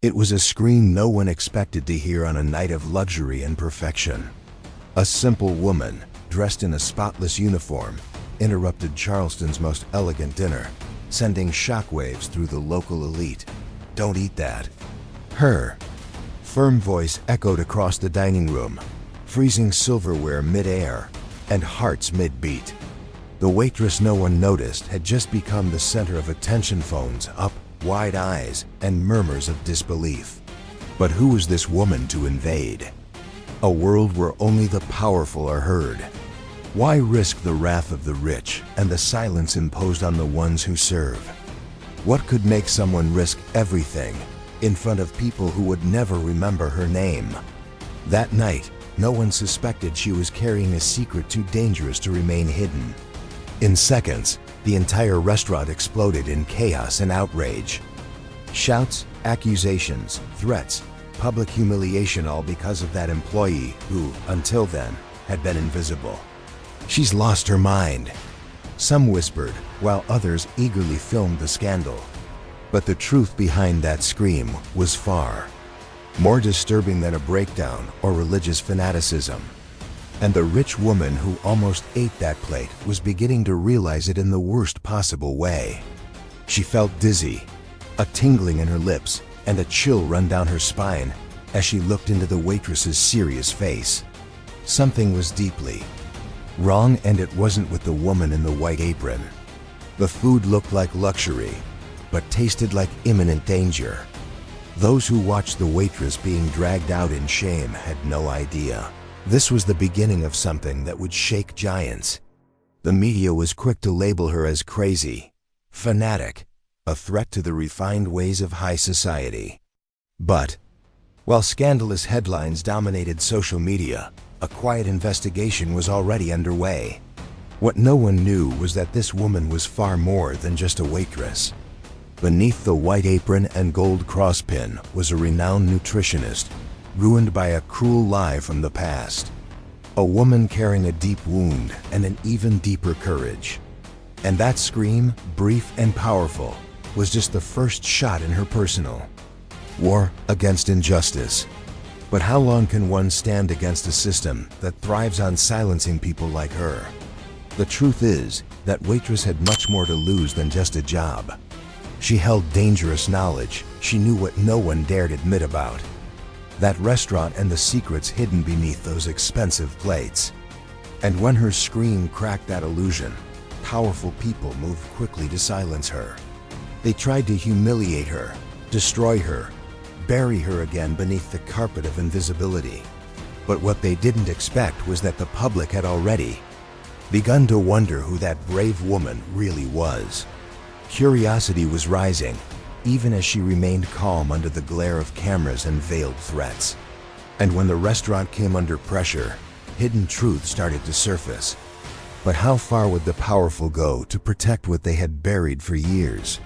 It was a scream no one expected to hear on a night of luxury and perfection. A simple woman, dressed in a spotless uniform, interrupted Charleston's most elegant dinner, sending shockwaves through the local elite. "Don't eat that." Her firm voice echoed across the dining room, freezing silverware mid-air and hearts mid-beat. The waitress no one noticed had just become the center of attention, phones up, wide eyes, and murmurs of disbelief. But who was this woman to invade? A world where only the powerful are heard. Why risk the wrath of the rich and the silence imposed on the ones who serve? What could make someone risk everything in front of people who would never remember her name? That night, no one suspected she was carrying a secret too dangerous to remain hidden. In seconds, the entire restaurant exploded in chaos and outrage. Shouts, accusations, threats, public humiliation, all because of that employee who, until then, had been invisible. "She's lost her mind," some whispered, while others eagerly filmed the scandal. But the truth behind that scream was far more disturbing than a breakdown or religious fanaticism. And the rich woman who almost ate that plate was beginning to realize it in the worst possible way. She felt dizzy, a tingling in her lips, and a chill run down her spine as she looked into the waitress's serious face. Something was deeply wrong, and it wasn't with the woman in the white apron. The food looked like luxury, but tasted like imminent danger. Those who watched the waitress being dragged out in shame had no idea. This was the beginning of something that would shake giants. The media was quick to label her as crazy, fanatic, a threat to the refined ways of high society. But while scandalous headlines dominated social media, a quiet investigation was already underway. What no one knew was that this woman was far more than just a waitress. Beneath the white apron and gold crosspin was a renowned nutritionist, ruined by a cruel lie from the past. A woman carrying a deep wound and an even deeper courage. And that scream, brief and powerful, was just the first shot in her personal war against injustice. But how long can one stand against a system that thrives on silencing people like her? The truth is that waitress had much more to lose than just a job. She held dangerous knowledge. She knew what no one dared admit about. That restaurant and the secrets hidden beneath those expensive plates. And when her scream cracked that illusion, powerful people moved quickly to silence her. They tried to humiliate her, destroy her, bury her again beneath the carpet of invisibility. But what they didn't expect was that the public had already begun to wonder who that brave woman really was. Curiosity was rising, even as she remained calm under the glare of cameras and veiled threats. And when the restaurant came under pressure, hidden truths started to surface. But how far would the powerful go to protect what they had buried for years?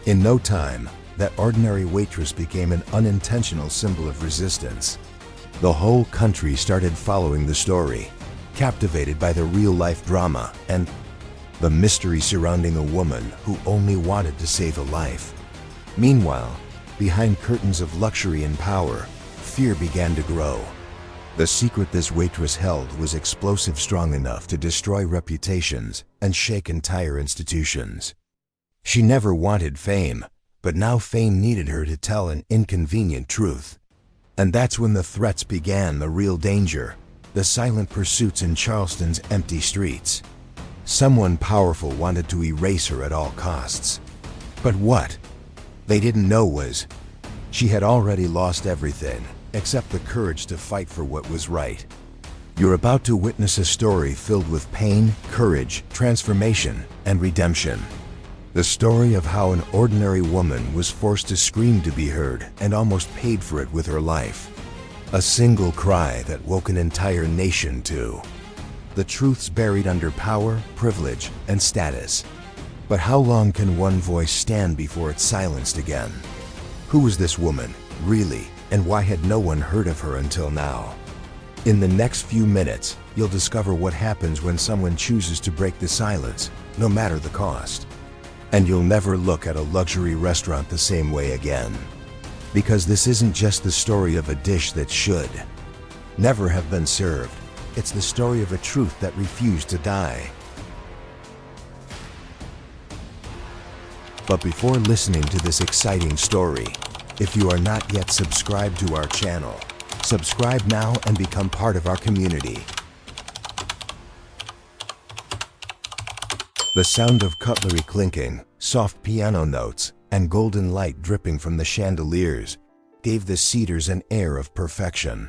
In no time, that ordinary waitress became an unintentional symbol of resistance. The whole country started following the story, captivated by the real-life drama and the mystery surrounding a woman who only wanted to save a life. Meanwhile, behind curtains of luxury and power, fear began to grow. The secret this waitress held was explosive, strong enough to destroy reputations and shake entire institutions. She never wanted fame, but now fame needed her to tell an inconvenient truth. And that's when the threats began, the real danger, the silent pursuits in Charleston's empty streets. Someone powerful wanted to erase her at all costs. But what they didn't know was she had already lost everything except the courage to fight for what was right. You're about to witness a story filled with pain, courage, transformation, and redemption. The story of how an ordinary woman was forced to scream to be heard and almost paid for it with her life. A single cry that woke an entire nation to the truths buried under power, privilege, and status. But how long can one voice stand before it's silenced again? Who was this woman, really, and why had no one heard of her until now? In the next few minutes, you'll discover what happens when someone chooses to break the silence, no matter the cost. And you'll never look at a luxury restaurant the same way again. Because this isn't just the story of a dish that should never have been served. It's the story of a truth that refused to die. But before listening to this exciting story, if you are not yet subscribed to our channel, subscribe now and become part of our community. The sound of cutlery clinking, soft piano notes, and golden light dripping from the chandeliers gave the cedars an air of perfection.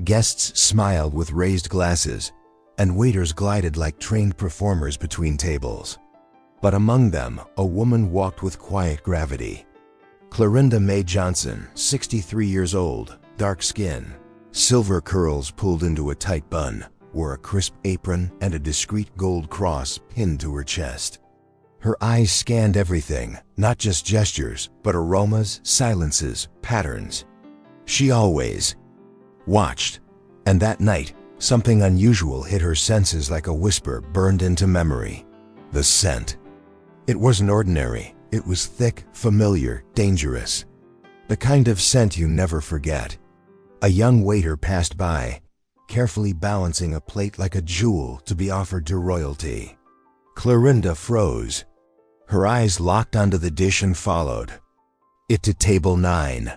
Guests smiled with raised glasses, and waiters glided like trained performers between tables. But among them, a woman walked with quiet gravity. Clorinda Mae Johnson, 63 years old, dark skin, silver curls pulled into a tight bun, wore a crisp apron and a discreet gold cross pinned to her chest. Her eyes scanned everything, not just gestures, but aromas, silences, patterns. She always watched, and that night, something unusual hit her senses like a whisper burned into memory. The scent. It wasn't ordinary. It was thick, familiar, dangerous. The kind of scent you never forget. A young waiter passed by, carefully balancing a plate like a jewel to be offered to royalty. Clorinda froze. Her eyes locked onto the dish and followed it to table 9.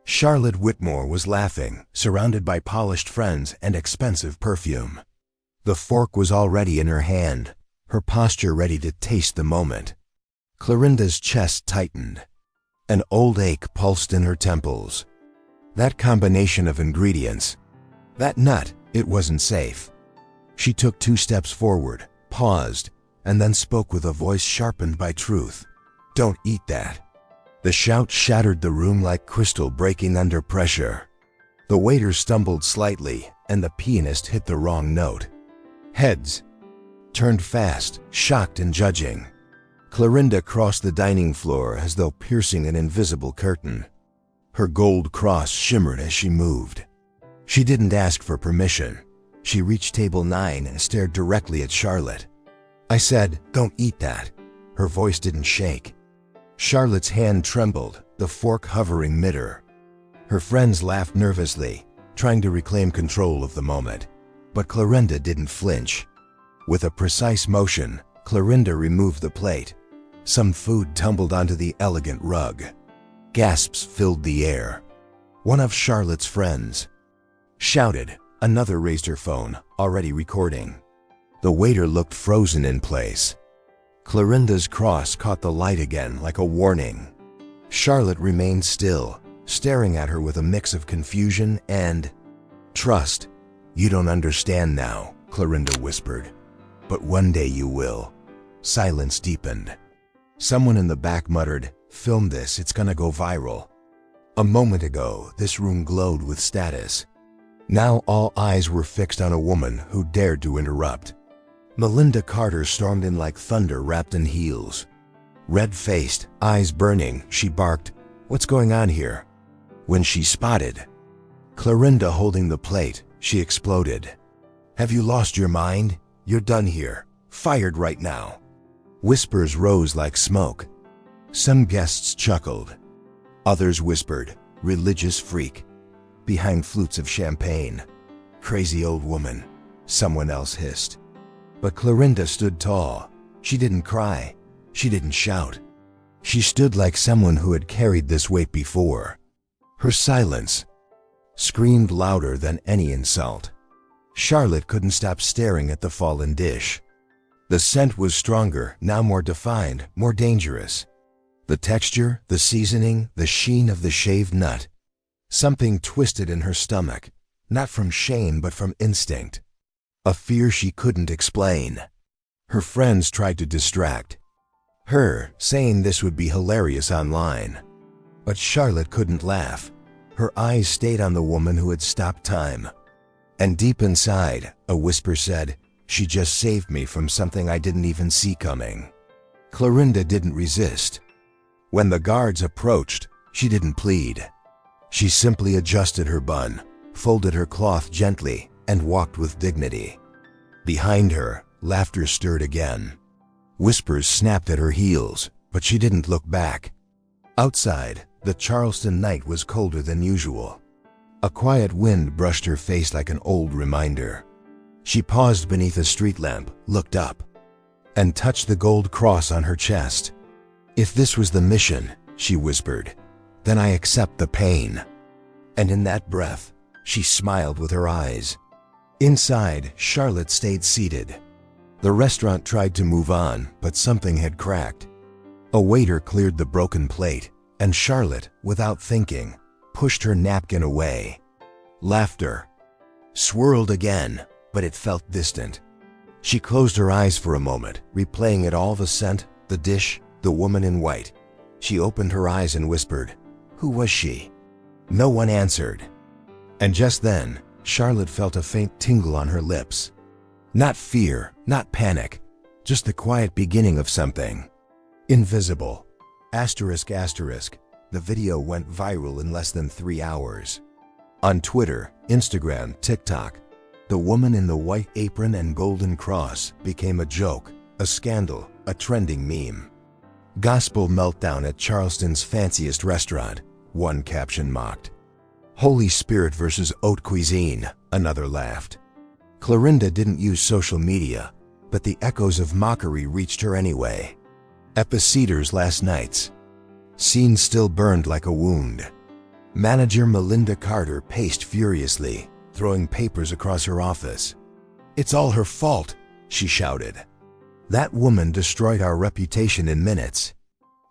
Charlotte Whitmore was laughing, surrounded by polished friends and expensive perfume. The fork was already in her hand, her posture ready to taste the moment. Clorinda's chest tightened. An old ache pulsed in her temples. That combination of ingredients, that nut, it wasn't safe. She took 2 steps forward, paused, and then spoke with a voice sharpened by truth. "Don't eat that." The shout shattered the room like crystal breaking under pressure. The waiter stumbled slightly, and the pianist hit the wrong note. Heads turned fast, shocked and judging. Clorinda crossed the dining floor as though piercing an invisible curtain. Her gold cross shimmered as she moved. She didn't ask for permission. She reached table 9 and stared directly at Charlotte. "I said, don't eat that." Her voice didn't shake. Charlotte's hand trembled, the fork hovering mid-her. Her friends laughed nervously, trying to reclaim control of the moment. But Clorinda didn't flinch. With a precise motion, Clorinda removed the plate. Some food tumbled onto the elegant rug. Gasps filled the air. One of Charlotte's friends shouted. Another raised her phone, already recording. The waiter looked frozen in place. Clorinda's cross caught the light again like a warning. Charlotte remained still, staring at her with a mix of confusion and trust. "You don't understand now," Clorinda whispered. "But one day you will." Silence deepened. Someone in the back muttered, "Film this, it's gonna go viral." A moment ago, this room glowed with status. Now all eyes were fixed on a woman who dared to interrupt. Melinda Carter stormed in like thunder wrapped in heels. Red-faced, eyes burning, she barked, "What's going on here?" When she spotted Clorinda holding the plate, she exploded. "Have you lost your mind? You're done here. Fired right now." Whispers rose like smoke. Some guests chuckled. Others whispered, "Religious freak." Behind flutes of champagne. "Crazy old woman," someone else hissed. But Clorinda stood tall. She didn't cry. She didn't shout. She stood like someone who had carried this weight before. Her silence screamed louder than any insult. Charlotte couldn't stop staring at the fallen dish. The scent was stronger, now more defined, more dangerous. The texture, the seasoning, the sheen of the shaved nut. Something twisted in her stomach, not from shame but from instinct. A fear she couldn't explain. Her friends tried to distract her, saying this would be hilarious online. But Charlotte couldn't laugh. Her eyes stayed on the woman who had stopped time. And deep inside, a whisper said, "She just saved me from something I didn't even see coming." Clorinda didn't resist. When the guards approached, she didn't plead. She simply adjusted her bun, folded her cloth gently, and walked with dignity. Behind her, laughter stirred again. Whispers snapped at her heels, but she didn't look back. Outside, The Charleston night was colder than usual. A quiet wind brushed her face like an old reminder. She paused beneath a street lamp, looked up, and touched the gold cross on her chest. "If this was the mission," she whispered, "then I accept the pain." And in that breath, she smiled with her eyes. Inside, Charlotte stayed seated. The restaurant tried to move on, but something had cracked. A waiter cleared the broken plate, and Charlotte, without thinking, pushed her napkin away. Laughter swirled again, but it felt distant. She closed her eyes for a moment, replaying it all: the scent, the dish, the woman in white. She opened her eyes and whispered, "Who was she?" No one answered. And just then, Charlotte felt a faint tingle on her lips. Not fear, not panic, just the quiet beginning of something invisible. Asterisk asterisk. The video went viral in less than 3 hours. On Twitter, Instagram, TikTok, the woman in the white apron and golden cross became a joke, a scandal, a trending meme. "Gospel meltdown at Charleston's fanciest restaurant," one caption mocked. "Holy Spirit versus haute cuisine," another laughed. Clorinda didn't use social media, but the echoes of mockery reached her anyway. Epiceters last nights. Scene still burned like a wound. Manager Melinda Carter paced furiously, throwing papers across her office. "It's all her fault," she shouted. "That woman destroyed our reputation in minutes."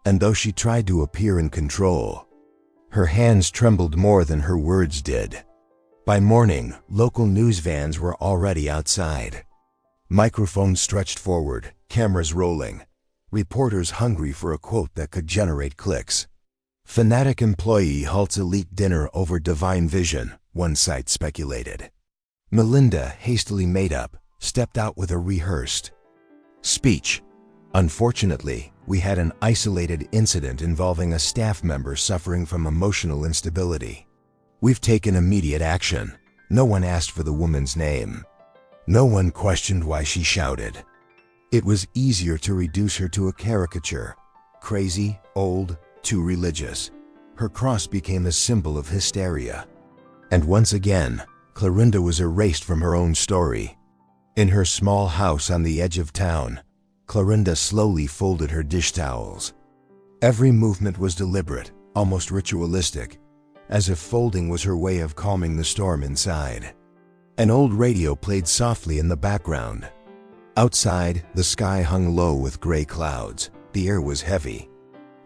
And though she tried to appear in control, her hands trembled more than her words did. By morning, local news vans were already outside. Microphones stretched forward, cameras rolling, reporters hungry for a quote that could generate clicks. "Fanatic employee halts elite dinner over divine vision," one site speculated. Melinda, hastily made up, stepped out with a rehearsed speech. "Unfortunately, we had an isolated incident involving a staff member suffering from emotional instability. We've taken immediate action." No one asked for the woman's name. No one questioned why she shouted. It was easier to reduce her to a caricature. Crazy, old, too religious. Her cross became a symbol of hysteria. And once again, Clorinda was erased from her own story. In her small house on the edge of town, Clorinda slowly folded her dish towels. Every movement was deliberate, almost ritualistic, as if folding was her way of calming the storm inside. An old radio played softly in the background. Outside, the sky hung low with gray clouds. The air was heavy.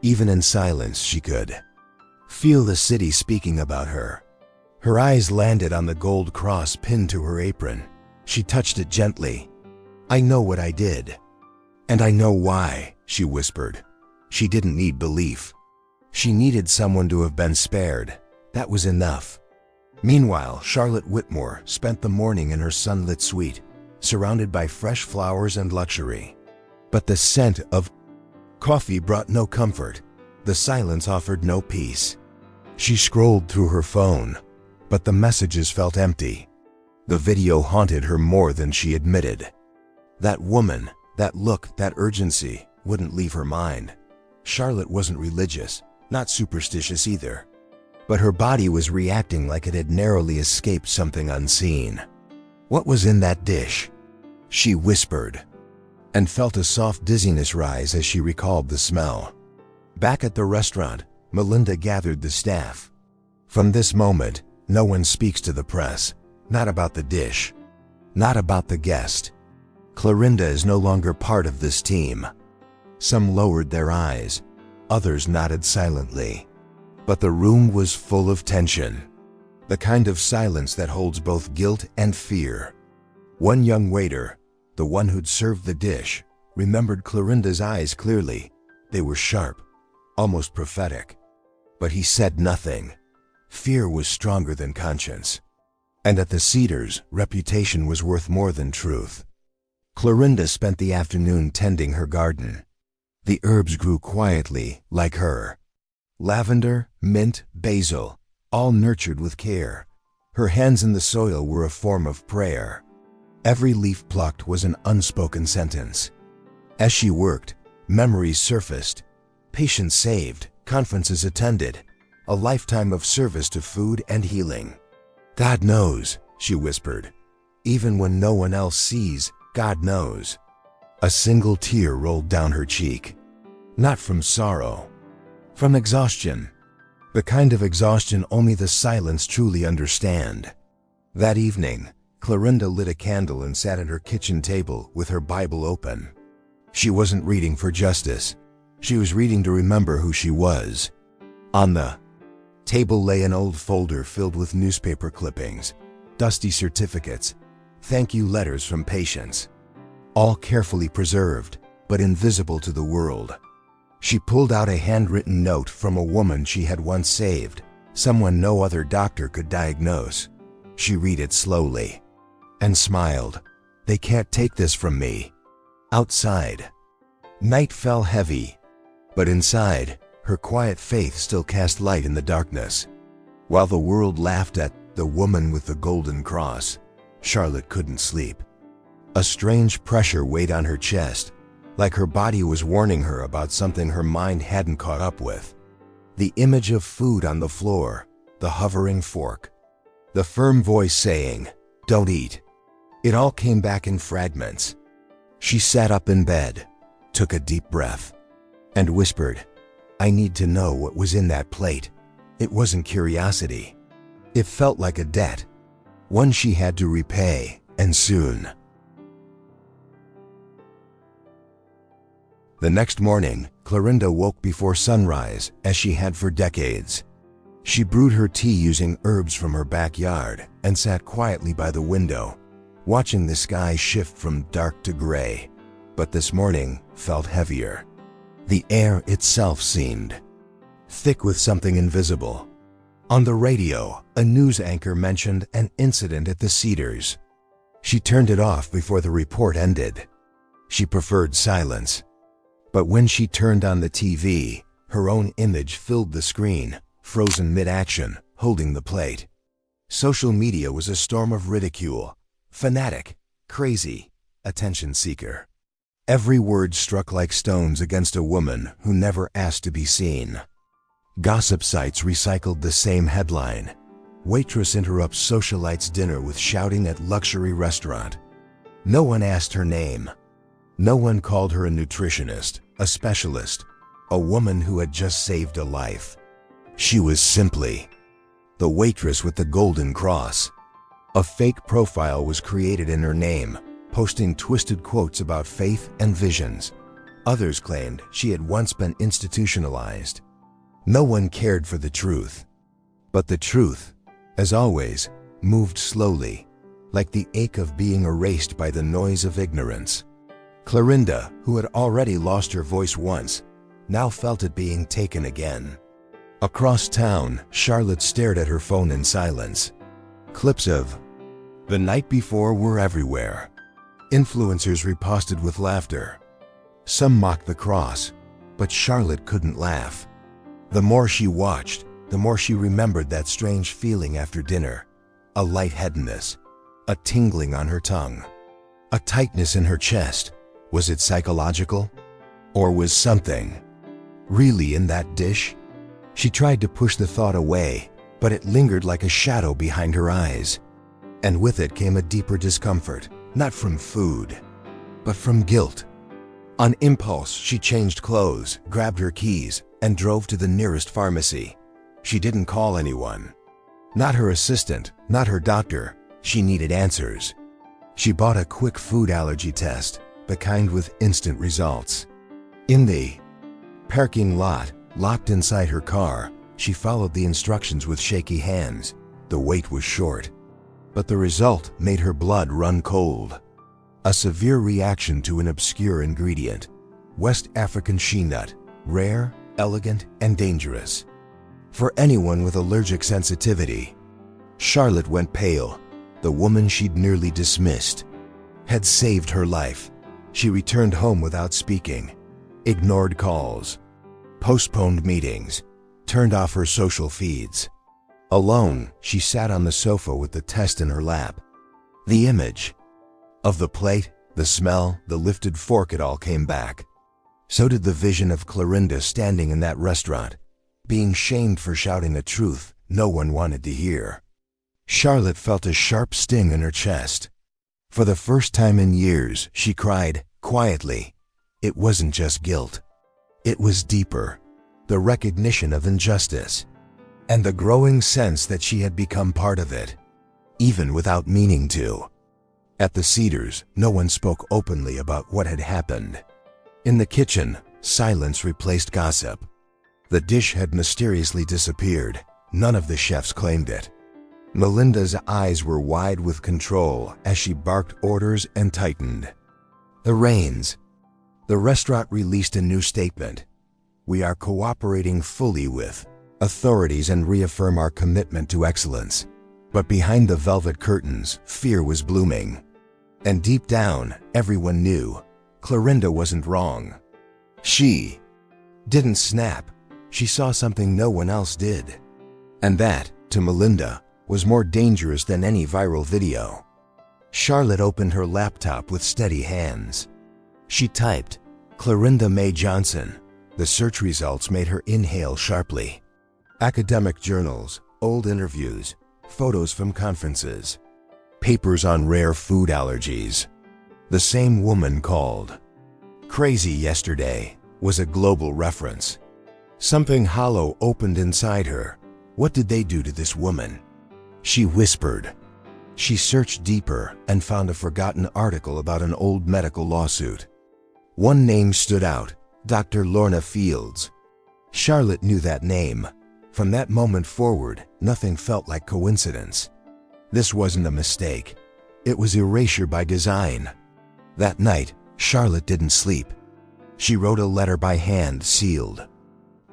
Even in silence, she could feel the city speaking about her. Her eyes landed on the gold cross pinned to her apron. She touched it gently. "I know what I did. And I know why," she whispered. She didn't need belief. She needed someone to have been spared. That was enough. Meanwhile, Charlotte Whitmore spent the morning in her sunlit suite, surrounded by fresh flowers and luxury. But the scent of coffee brought no comfort. The silence offered no peace. She scrolled through her phone, but the messages felt empty. The video haunted her more than she admitted. That woman, that look, that urgency, wouldn't leave her mind. Charlotte wasn't religious, not superstitious either. But her body was reacting like it had narrowly escaped something unseen. "What was in that dish?" she whispered, and felt a soft dizziness rise as she recalled the smell. Back at the restaurant, Melinda gathered the staff. "From this moment, no one speaks to the press. Not about the dish. Not about the guest. Clorinda is no longer part of this team." Some lowered their eyes. Others nodded silently. But the room was full of tension. The kind of silence that holds both guilt and fear. One young waiter, the one who'd served the dish, remembered Clorinda's eyes clearly. They were sharp, almost prophetic. But he said nothing. Fear was stronger than conscience. And at the Cedars, reputation was worth more than truth. Clorinda spent the afternoon tending her garden. The herbs grew quietly, like her. Lavender, mint, basil, all nurtured with care. Her hands in the soil were a form of prayer. Every leaf plucked was an unspoken sentence. As she worked, memories surfaced. Patients saved, conferences attended, a lifetime of service to food and healing. God knows, she whispered. Even when no one else sees, God knows. A single tear rolled down her cheek. Not from sorrow. From exhaustion. The kind of exhaustion only the silence truly understand. That evening, Clorinda lit a candle and sat at her kitchen table with her Bible open. She wasn't reading for justice. She was reading to remember who she was. On the table lay an old folder filled with newspaper clippings, dusty certificates, thank you letters from patients, all carefully preserved, but invisible to the world. She pulled out a handwritten note from a woman she had once saved, someone no other doctor could diagnose. She read it slowly and smiled. They can't take this from me. Outside, night fell heavy, but inside, her quiet faith still cast light in the darkness. While the world laughed at the woman with the golden cross, Charlotte couldn't sleep. A strange pressure weighed on her chest, like her body was warning her about something her mind hadn't caught up with. The image of food on the floor, the hovering fork, the firm voice saying, "Don't eat." It all came back in fragments. She sat up in bed, took a deep breath, and whispered, "I need to know what was in that plate." It wasn't curiosity. It felt like a debt, one she had to repay, and soon. The next morning, Clorinda woke before sunrise, as she had for decades. She brewed her tea using herbs from her backyard and sat quietly by the window, watching the sky shift from dark to gray. But this morning felt heavier. The air itself seemed thick with something invisible. On the radio, a news anchor mentioned an incident at the Cedars. She turned it off before the report ended. She preferred silence. But when she turned on the TV, her own image filled the screen, frozen mid-action, holding the plate. Social media was a storm of ridicule. Fanatic, crazy, attention seeker. Every word struck like stones against a woman who never asked to be seen. Gossip sites recycled the same headline. Waitress interrupts socialite's dinner with shouting at luxury restaurant. No one asked her name. No one called her a nutritionist, a specialist, a woman who had just saved a life. She was simply the waitress with the golden cross. A fake profile was created in her name, posting twisted quotes about faith and visions. Others claimed she had once been institutionalized. No one cared for the truth. But the truth, as always, moved slowly, like the ache of being erased by the noise of ignorance. Clorinda, who had already lost her voice once, now felt it being taken again. Across town, Charlotte stared at her phone in silence. Clips of the night before were everywhere. Influencers reposted with laughter. Some mocked the cross, but Charlotte couldn't laugh. The more she watched, the more she remembered that strange feeling after dinner. A lightheadedness, a tingling on her tongue, a tightness in her chest. Was it psychological? Or was something really in that dish? She tried to push the thought away, but it lingered like a shadow behind her eyes. And with it came a deeper discomfort, not from food, but from guilt. On impulse, she changed clothes, grabbed her keys, and drove to the nearest pharmacy. She didn't call anyone. Not her assistant, not her doctor. She needed answers. She bought a quick food allergy test, the kind with instant results. In the parking lot, locked inside her car, she followed the instructions with shaky hands. The wait was short, but the result made her blood run cold. A severe reaction to an obscure ingredient, West African shea nut, rare, elegant, and dangerous. For anyone with allergic sensitivity. Charlotte went pale. The woman she'd nearly dismissed had saved her life. She returned home without speaking, ignored calls, postponed meetings, turned off her social feeds. Alone, she sat on the sofa with the test in her lap. The image of the plate, the smell, the lifted fork, it all came back. So did the vision of Clorinda standing in that restaurant, being shamed for shouting a truth no one wanted to hear. Charlotte felt a sharp sting in her chest. For the first time in years, she cried, quietly. It wasn't just guilt. It was deeper. The recognition of injustice. And the growing sense that she had become part of it, even without meaning to. At the Cedars, no one spoke openly about what had happened. In the kitchen, silence replaced gossip. The dish had mysteriously disappeared. None of the chefs claimed it. Melinda's eyes were wide with control as she barked orders and tightened. The Rains. The restaurant released a new statement. We are cooperating fully with authorities and reaffirm our commitment to excellence. But behind the velvet curtains, fear was blooming. And deep down, everyone knew Clorinda wasn't wrong. She didn't snap. She saw something no one else did. And that, to Melinda, was more dangerous than any viral video. Charlotte opened her laptop with steady hands. She typed, Clorinda May Johnson. The search results made her inhale sharply. Academic journals, old interviews, photos from conferences, papers on rare food allergies. The same woman called crazy yesterday was a global reference. Something hollow opened inside her. What did they do to this woman? She whispered. She searched deeper and found a forgotten article about an old medical lawsuit. One name stood out, Dr. Lorna Fields. Charlotte knew that name. From that moment forward, nothing felt like coincidence. This wasn't a mistake. It was erasure by design. That night, Charlotte didn't sleep. She wrote a letter by hand, sealed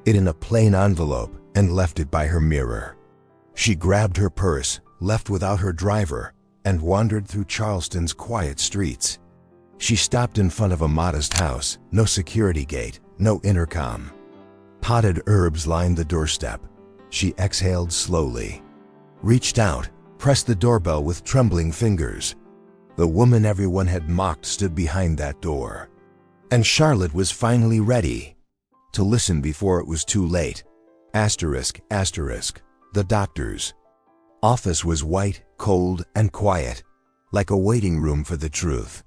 it in a plain envelope, and left it by her mirror. She grabbed her purse, left without her driver, and wandered through Charleston's quiet streets. She stopped in front of a modest house, no security gate, no intercom. Potted herbs lined the doorstep. She exhaled slowly, reached out, pressed the doorbell with trembling fingers. The woman everyone had mocked stood behind that door. And Charlotte was finally ready to listen before it was too late. Asterisk, asterisk. The doctor's office was white, cold, and quiet, like a waiting room for the truth.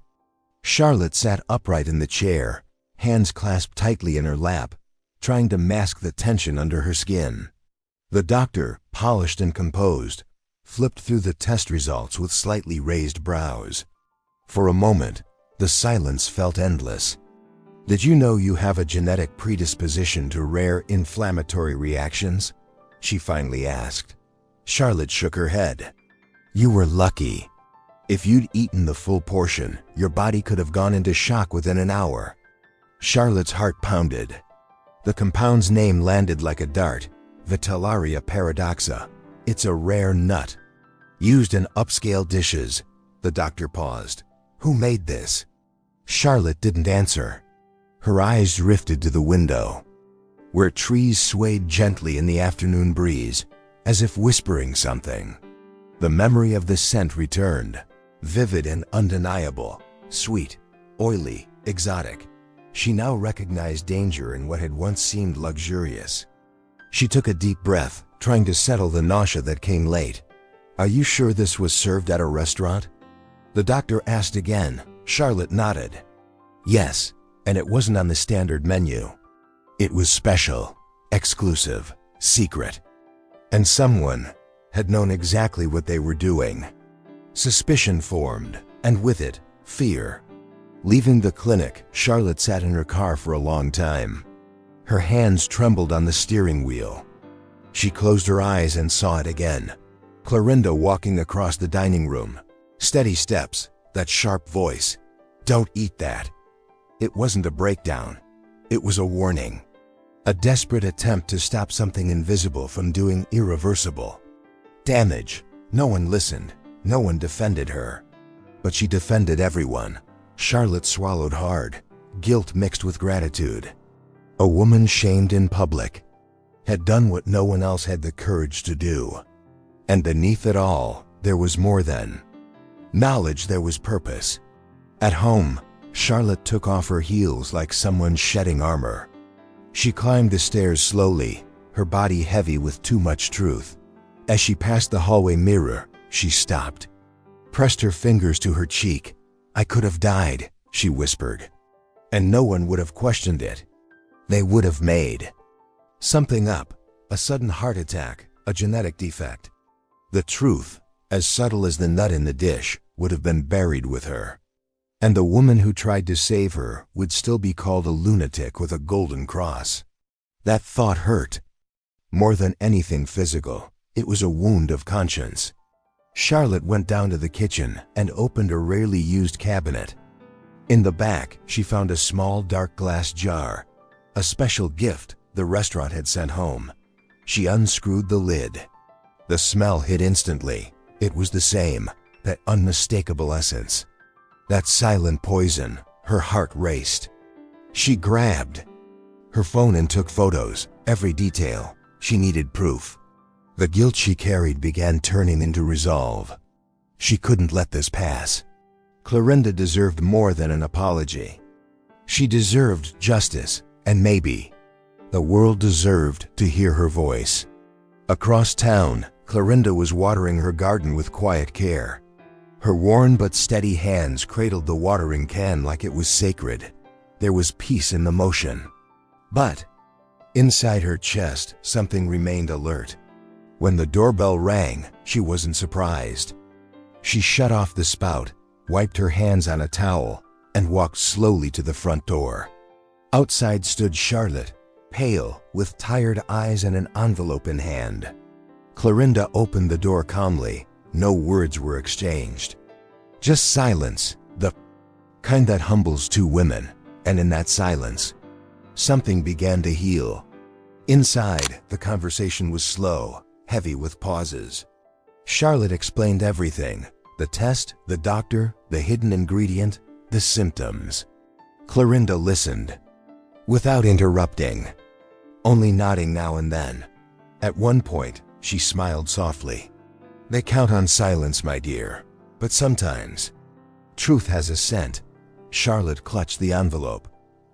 Charlotte sat upright in the chair, hands clasped tightly in her lap, trying to mask the tension under her skin. The doctor, polished and composed, flipped through the test results with slightly raised brows. For a moment, the silence felt endless. Did you know you have a genetic predisposition to rare inflammatory reactions? She finally asked. Charlotte shook her head. You were lucky. If you'd eaten the full portion, your body could have gone into shock within an hour. Charlotte's heart pounded. The compound's name landed like a dart, Vitellaria paradoxa. It's a rare nut. Used in upscale dishes. The doctor paused. Who made this? Charlotte didn't answer. Her eyes drifted to the window, where trees swayed gently in the afternoon breeze, as if whispering something. The memory of the scent returned, vivid and undeniable, sweet, oily, exotic. She now recognized danger in what had once seemed luxurious. She took a deep breath, trying to settle the nausea that came late. Are you sure this was served at a restaurant? The doctor asked again. Charlotte nodded. Yes, and it wasn't on the standard menu. It was special, exclusive, secret. And someone had known exactly what they were doing. Suspicion formed, and with it, fear. Leaving the clinic, Charlotte sat in her car for a long time. Her hands trembled on the steering wheel. She closed her eyes and saw it again. Clorinda walking across the dining room. Steady steps, that sharp voice. Don't eat that. It wasn't a breakdown. It was a warning. A desperate attempt to stop something invisible from doing irreversible damage. No one listened. No one defended her. But she defended everyone. Charlotte swallowed hard, guilt mixed with gratitude. A woman shamed in public had done what no one else had the courage to do. And beneath it all, there was more than knowledge. There was purpose. At home, Charlotte took off her heels like someone shedding armor. She climbed the stairs slowly, her body heavy with too much truth. As she passed the hallway mirror, she stopped, pressed her fingers to her cheek. "I could have died," she whispered. And no one would have questioned it. They would have made something up, a sudden heart attack, a genetic defect. The truth, as subtle as the nut in the dish, would have been buried with her. And the woman who tried to save her would still be called a lunatic with a golden cross. That thought hurt. More than anything physical, it was a wound of conscience. Charlotte went down to the kitchen and opened a rarely used cabinet. In the back, she found a small dark glass jar, a special gift the restaurant had sent home. She unscrewed the lid. The smell hit instantly. It was the same, that unmistakable essence. That silent poison. Her heart raced. She grabbed her phone and took photos, every detail. She needed proof. The guilt she carried began turning into resolve. She couldn't let this pass. Clorinda deserved more than an apology. She deserved justice, and maybe the world deserved to hear her voice. Across town, Clorinda was watering her garden with quiet care. Her worn but steady hands cradled the watering can like it was sacred. There was peace in the motion. But inside her chest, something remained alert. When the doorbell rang, she wasn't surprised. She shut off the spout, wiped her hands on a towel, and walked slowly to the front door. Outside stood Charlotte, pale, with tired eyes and an envelope in hand. Clorinda opened the door calmly. No words were exchanged. Just silence, the kind that humbles two women, and in that silence, something began to heal. Inside, the conversation was slow, heavy with pauses. Charlotte explained everything: the test, the doctor, the hidden ingredient, the symptoms. Clorinda listened, without interrupting, only nodding now and then. At one point, she smiled softly. "They count on silence, my dear, but sometimes truth has a scent." Charlotte clutched the envelope.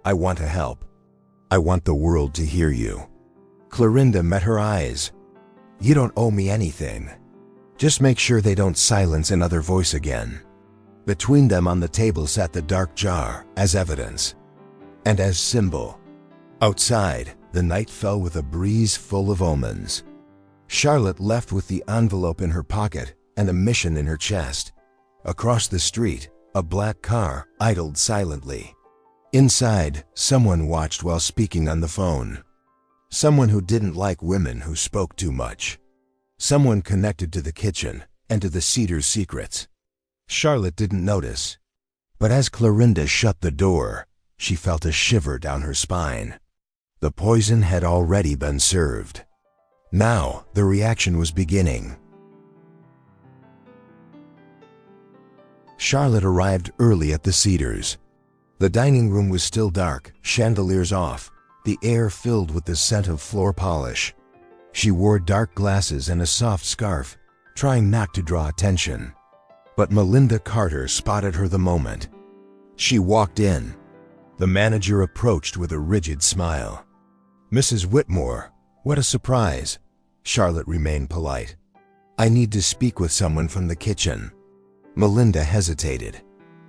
"I want to help. I want the world to hear you." Clorinda met her eyes. "You don't owe me anything. Just make sure they don't silence another voice again." Between them on the table sat the dark jar, as evidence and as symbol. Outside, the night fell with a breeze full of omens. Charlotte left with the envelope in her pocket and a mission in her chest. Across the street, a black car idled silently. Inside, someone watched while speaking on the phone. Someone who didn't like women who spoke too much. Someone connected to the kitchen and to the Cedars' secrets. Charlotte didn't notice, but as Clorinda shut the door, she felt a shiver down her spine. The poison had already been served. Now, the reaction was beginning. Charlotte arrived early at the Cedars. The dining room was still dark, chandeliers off, the air filled with the scent of floor polish. She wore dark glasses and a soft scarf, trying not to draw attention. But Melinda Carter spotted her the moment she walked in. The manager approached with a rigid smile. "Mrs. Whitmore, what a surprise." Charlotte remained polite. "I need to speak with someone from the kitchen." Melinda hesitated.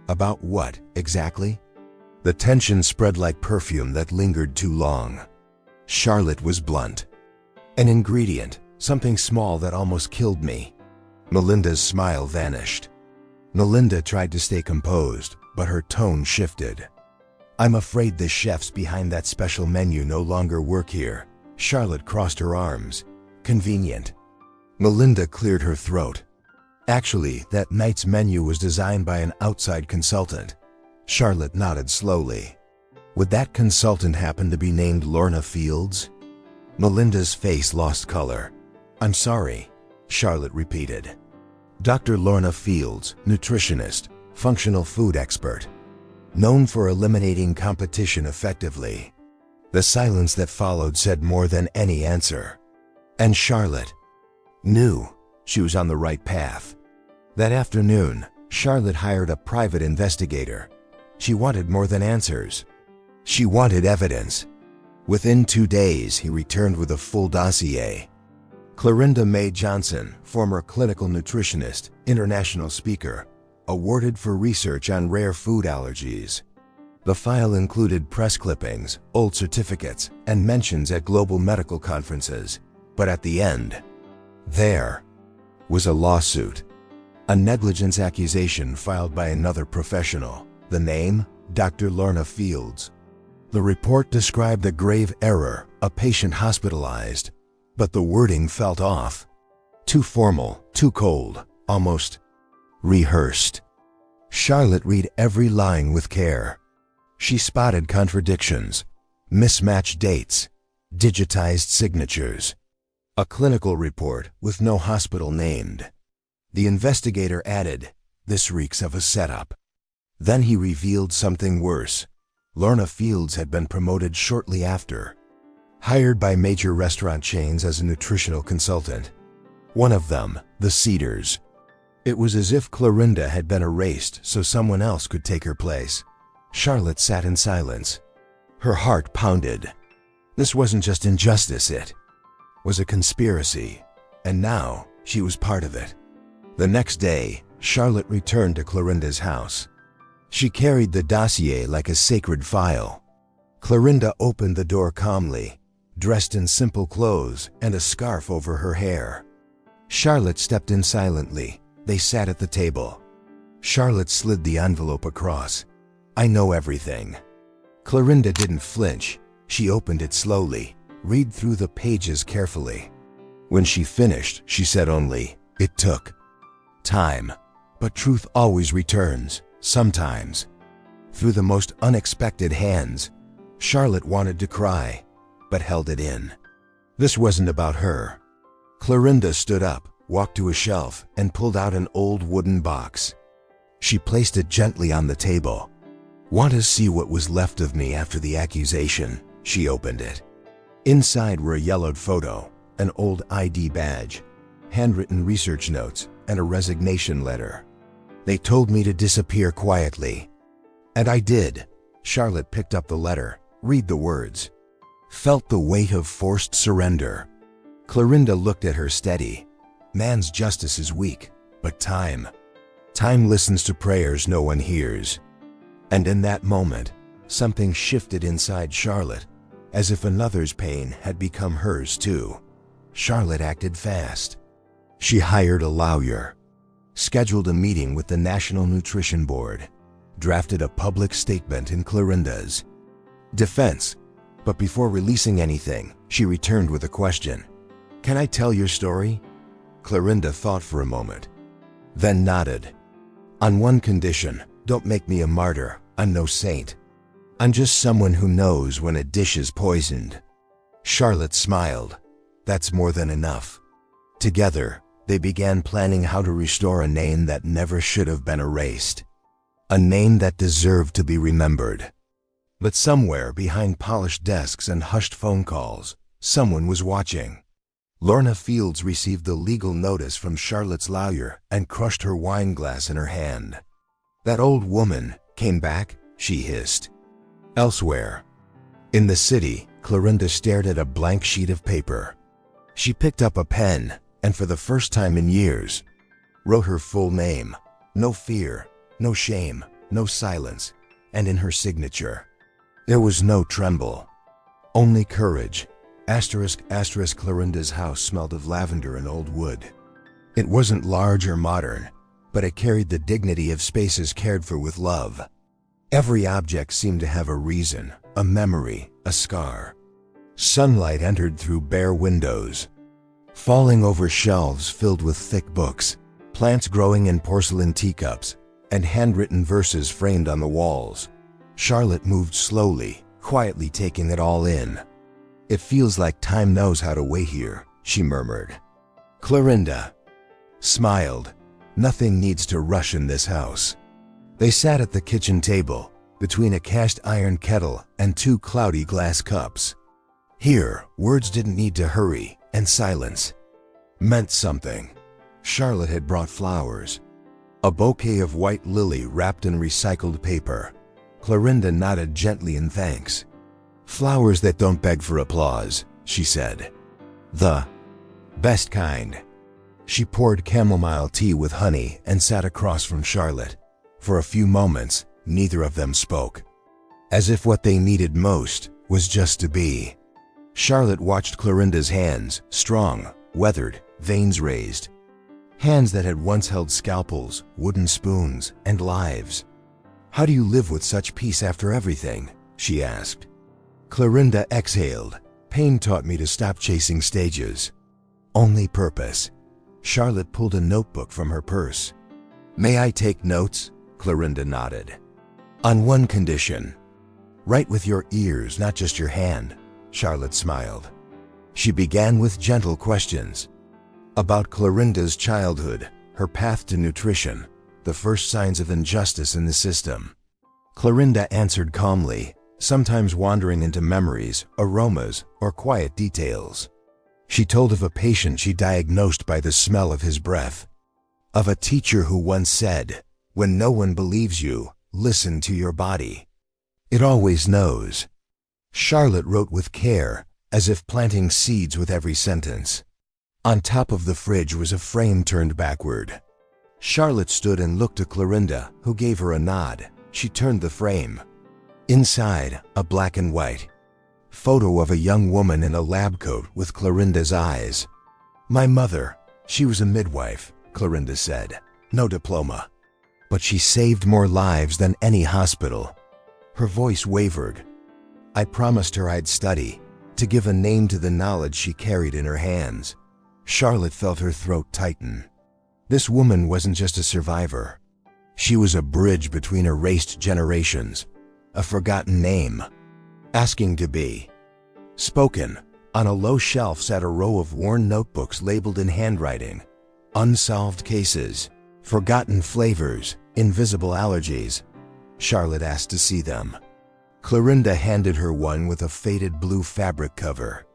About what, exactly? The tension spread like perfume that lingered too long. Charlotte was blunt. "An ingredient, something small that almost killed me." Melinda's smile vanished. Melinda tried to stay composed, but her tone shifted. "I'm afraid the chefs behind that special menu no longer work here." Charlotte crossed her arms. "Convenient." Melinda cleared her throat. "Actually, that night's menu was designed by an outside consultant." Charlotte nodded slowly. "Would that consultant happen to be named Lorna Fields?" Melinda's face lost color. "I'm sorry," Charlotte repeated. "Dr. Lorna Fields, nutritionist, functional food expert, known for eliminating competition effectively." The silence that followed said more than any answer. And Charlotte knew she was on the right path. That afternoon, Charlotte hired a private investigator. She wanted more than answers. She wanted evidence. Within 2 days, he returned with a full dossier. Clorinda May Johnson, former clinical nutritionist, international speaker, awarded for research on rare food allergies. The file included press clippings, old certificates, and mentions at global medical conferences. But at the end, there was a lawsuit. A negligence accusation filed by another professional. The name? Dr. Lorna Fields. The report described a grave error, a patient hospitalized, but the wording felt off. Too formal, too cold, almost rehearsed. Charlotte read every line with care. She spotted contradictions, mismatched dates, digitized signatures. A clinical report with no hospital named. The investigator added, "This reeks of a setup." Then he revealed something worse. Lorna Fields had been promoted shortly after, hired by major restaurant chains as a nutritional consultant. One of them, the Cedars. It was as if Clorinda had been erased so someone else could take her place. Charlotte sat in silence. Her heart pounded. This wasn't just injustice, it was a conspiracy, and now she was part of it. The next day, Charlotte returned to Clorinda's house. She carried the dossier like a sacred file. Clorinda opened the door calmly, dressed in simple clothes and a scarf over her hair. Charlotte stepped in silently. They sat at the table. Charlotte slid the envelope across. "I know everything." Clorinda didn't flinch. She opened it slowly, read through the pages carefully. When she finished, she said only, "It took time, but truth always returns, sometimes." Through the most unexpected hands, Charlotte wanted to cry, but held it in. This wasn't about her. Clorinda stood up, walked to a shelf, and pulled out an old wooden box. She placed it gently on the table. "Want to see what was left of me after the accusation?" She opened it. Inside were a yellowed photo, an old ID badge, handwritten research notes, and a resignation letter. "They told me to disappear quietly. And I did." Charlotte picked up the letter, read the words. Felt the weight of forced surrender. Clorinda looked at her steady. Man's justice is weak, but time listens to prayers no one hears. And in that moment, something shifted inside Charlotte, as if another's pain had become hers too. Charlotte acted fast. She hired a lawyer, scheduled a meeting with the National Nutrition Board, drafted a public statement in Clorinda's defense. But before releasing anything, she returned with a question. "Can I tell your story?" Clorinda thought for a moment, then nodded. "On one condition, don't make me a martyr. I'm no saint. I'm just someone who knows when a dish is poisoned." Charlotte smiled. That's more than enough. Together, they began planning how to restore a name that never should have been erased. A name that deserved to be remembered. But somewhere behind polished desks and hushed phone calls, someone was watching. Lorna Fields received the legal notice from Charlotte's lawyer and crushed her wine glass in her hand. "That old woman came back," she hissed. Elsewhere, in the city, Clorinda stared at a blank sheet of paper. She picked up a pen and, for the first time in years, wrote her full name. No fear, no shame, no silence, and in her signature, there was no tremble, only courage. **** Clorinda's house smelled of lavender and old wood. It wasn't large or modern, but it carried the dignity of spaces cared for with love. Every object seemed to have a reason, a memory, a scar. Sunlight entered through bare windows, falling over shelves filled with thick books, plants growing in porcelain teacups, and handwritten verses framed on the walls. Charlotte moved slowly, quietly taking it all in. "It feels like time knows how to wait here," she murmured. Clorinda smiled. "Nothing needs to rush in this house." They sat at the kitchen table, between a cast iron kettle and 2 cloudy glass cups. Here, words didn't need to hurry, and silence meant something. Charlotte had brought flowers, a bouquet of white lily wrapped in recycled paper. Clorinda nodded gently in thanks. Flowers that don't beg for applause, she said. The best kind. She poured chamomile tea with honey and sat across from Charlotte. For a few moments, neither of them spoke, as if what they needed most was just to be. Charlotte watched Clorinda's hands, strong, weathered, veins raised. Hands that had once held scalpels, wooden spoons, and lives. "How do you live with such peace after everything?" she asked. Clorinda exhaled. "Pain taught me to stop chasing stages. Only purpose." Charlotte pulled a notebook from her purse. "May I take notes?" Clorinda nodded. "On one condition. Write with your ears, not just your hand." Charlotte smiled. She began with gentle questions. About Clorinda's childhood, her path to nutrition, the first signs of injustice in the system. Clorinda answered calmly, sometimes wandering into memories, aromas, or quiet details. She told of a patient she diagnosed by the smell of his breath. Of a teacher who once said, "When no one believes you, listen to your body. It always knows." Charlotte wrote with care, as if planting seeds with every sentence. On top of the fridge was a frame turned backward. Charlotte stood and looked at Clorinda, who gave her a nod. She turned the frame. Inside, a black and white photo of a young woman in a lab coat with Clorinda's eyes. "My mother, she was a midwife," Clorinda said. "No diploma. But she saved more lives than any hospital." Her voice wavered. "I promised her I'd study, to give a name to the knowledge she carried in her hands." Charlotte felt her throat tighten. This woman wasn't just a survivor. She was a bridge between erased generations, a forgotten name, asking to be spoken. On a low shelf sat a row of worn notebooks labeled in handwriting. Unsolved cases, forgotten flavors, invisible allergies. Charlotte asked to see them. Clorinda handed her one with a faded blue fabric cover.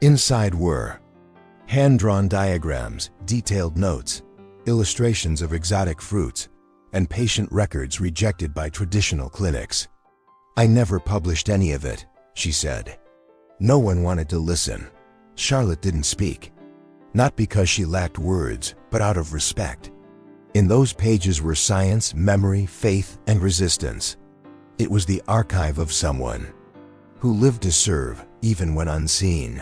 Inside were hand-drawn diagrams, detailed notes, illustrations of exotic fruits, and patient records rejected by traditional clinics. "I never published any of it," she said. No one wanted to listen. Charlotte didn't speak. Not because she lacked words, but out of respect. In those pages were science, memory, faith, and resistance. It was the archive of someone who lived to serve, even when unseen.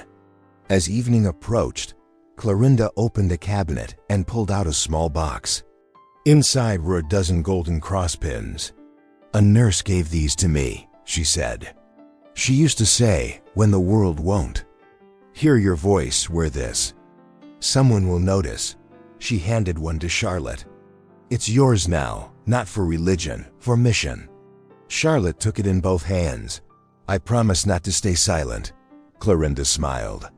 As evening approached, Clorinda opened a cabinet and pulled out a small box. Inside were a dozen golden cross pins. "A nurse gave these to me," she said. "She used to say, 'When the world won't hear your voice, wear this. Someone will notice.'" She handed one to Charlotte. "It's yours now, not for religion, for mission." Charlotte took it in both hands. "I promise not to stay silent." Clorinda smiled.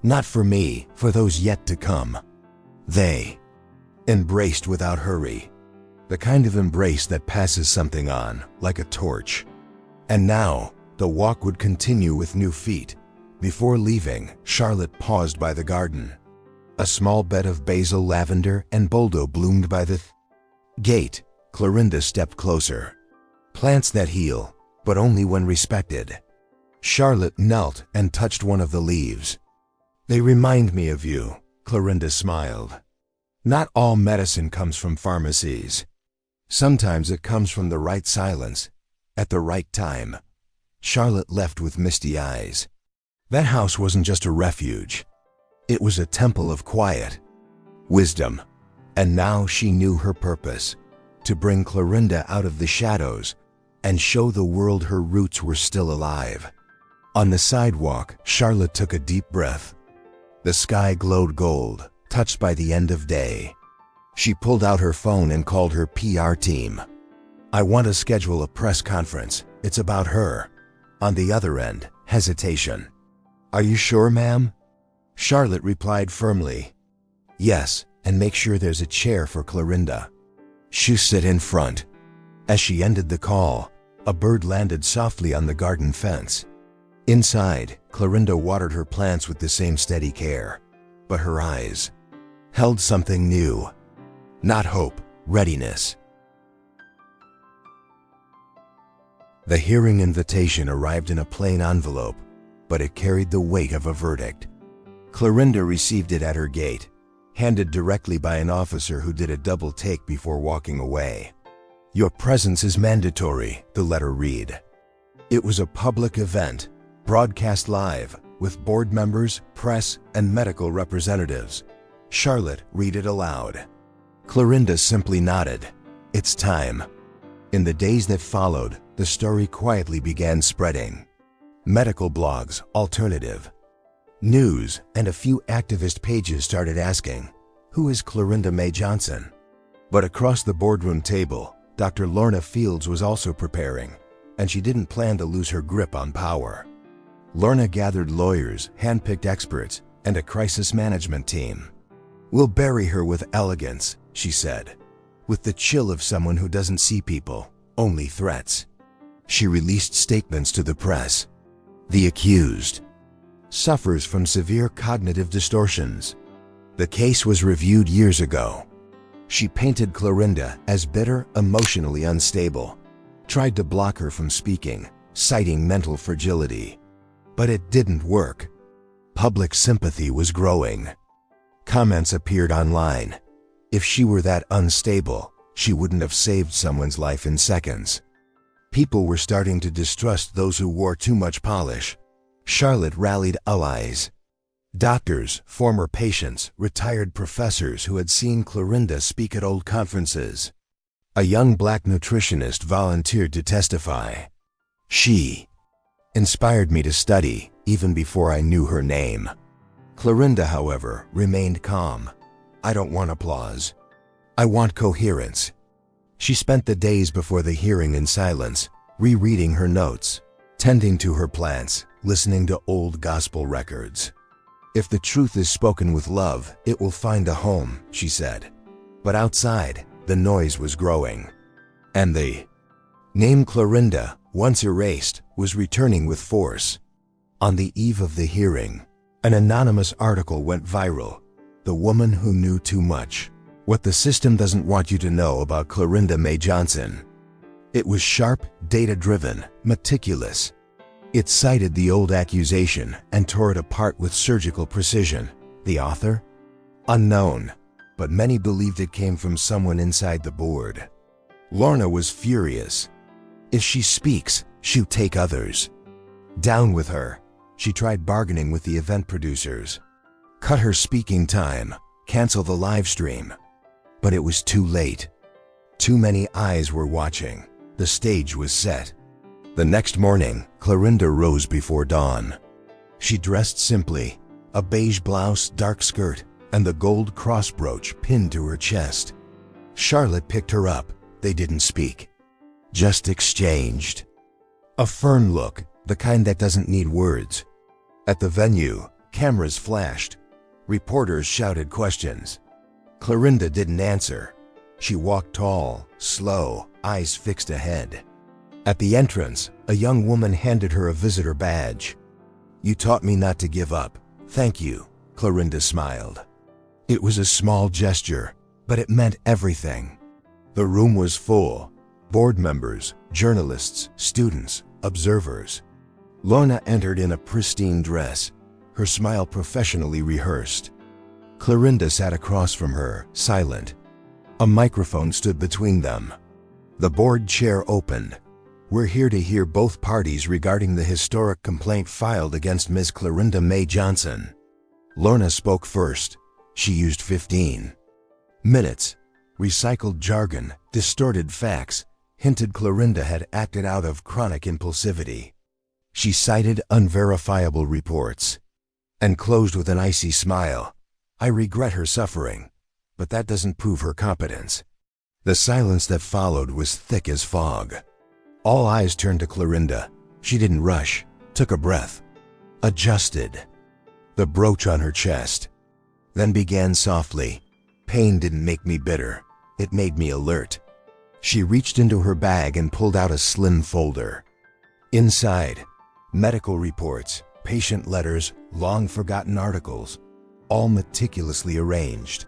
"Not for me, for those yet to come." They embraced without hurry, the kind of embrace that passes something on, like a torch. And now, the walk would continue with new feet. Before leaving, Charlotte paused by the garden. A small bed of basil, lavender, and boldo bloomed by the gate. Clorinda stepped closer. Plants that heal, but only when respected. Charlotte knelt and touched one of the leaves. "They remind me of you," Clorinda smiled. "Not all medicine comes from pharmacies. Sometimes it comes from the right silence, at the right time." Charlotte left with misty eyes. That house wasn't just a refuge. It was a temple of quiet, wisdom. And now she knew her purpose, to bring Clorinda out of the shadows and show the world her roots were still alive. On the sidewalk, Charlotte took a deep breath. The sky glowed gold, touched by the end of day. She pulled out her phone and called her PR team. "I want to schedule a press conference. It's about her." On the other end, hesitation. "Are you sure, ma'am?" Charlotte replied firmly. "Yes, and make sure there's a chair for Clorinda. She'll sit in front." As she ended the call, a bird landed softly on the garden fence. Inside, Clorinda watered her plants with the same steady care, but her eyes held something new. Not hope, readiness. The hearing invitation arrived in a plain envelope, but it carried the weight of a verdict. Clorinda received it at her gate, handed directly by an officer who did a double take before walking away. "Your presence is mandatory," the letter read. It was a public event, broadcast live, with board members, press, and medical representatives. "Charlotte, read it aloud." Clorinda simply nodded. "It's time." In the days that followed, the story quietly began spreading. Medical blogs, alternative news, and a few activist pages started asking, "Who is Clorinda May Johnson?" But across the boardroom table, Dr. Lorna Fields was also preparing, and she didn't plan to lose her grip on power. Lorna gathered lawyers, handpicked experts, and a crisis management team. "We'll bury her with elegance," she said, with the chill of someone who doesn't see people, only threats. She released statements to the press. "The accused suffers from severe cognitive distortions. The case was reviewed years ago." She painted Clorinda as bitter, emotionally unstable, tried to block her from speaking, citing mental fragility. But it didn't work. Public sympathy was growing. Comments appeared online. If she were that unstable, she wouldn't have saved someone's life in seconds. People were starting to distrust those who wore too much polish. Charlotte rallied allies. Doctors, former patients, retired professors who had seen Clorinda speak at old conferences. A young black nutritionist volunteered to testify. "She inspired me to study, even before I knew her name." Clorinda, however, remained calm. "I don't want applause. I want coherence." She spent the days before the hearing in silence, rereading her notes, tending to her plants, listening to old gospel records. "If the truth is spoken with love, it will find a home," she said. But outside, the noise was growing. And the name Clorinda, once erased, was returning with force. On the eve of the hearing, an anonymous article went viral. "The woman who knew too much. What the system doesn't want you to know about Clorinda May Johnson." It was sharp, data-driven, meticulous. It cited the old accusation and tore it apart with surgical precision. The author? Unknown, but many believed it came from someone inside the board. Lorna was furious. "If she speaks, she'll take others." Down with her. She tried bargaining with the event producers. Cut her speaking time, cancel the live stream. But it was too late. Too many eyes were watching. The stage was set. The next morning, Clorinda rose before dawn. She dressed simply, a beige blouse, dark skirt, and the gold cross brooch pinned to her chest. Charlotte picked her up. They didn't speak, just exchanged. A firm look, the kind that doesn't need words. At the venue, cameras flashed. Reporters shouted questions. Clorinda didn't answer. She walked tall, slow, eyes fixed ahead. At the entrance, a young woman handed her a visitor badge. "You taught me not to give up. Thank you," Clorinda smiled. It was a small gesture, but it meant everything. The room was full. Board members, journalists, students, observers. Lorna entered in a pristine dress, her smile professionally rehearsed. Clorinda sat across from her, silent. A microphone stood between them. The board chair opened. "We're here to hear both parties regarding the historic complaint filed against Ms. Clorinda May Johnson." Lorna spoke first. She used 15 minutes. Recycled jargon, distorted facts, hinted Clorinda had acted out of chronic impulsivity. She cited unverifiable reports and closed with an icy smile. "I regret her suffering, but that doesn't prove her competence." The silence that followed was thick as fog. All eyes turned to Clorinda. She didn't rush, took a breath, adjusted the brooch on her chest, then began softly. "Pain didn't make me bitter. It made me alert." She reached into her bag and pulled out a slim folder. Inside, medical reports, patient letters, long-forgotten articles, all meticulously arranged.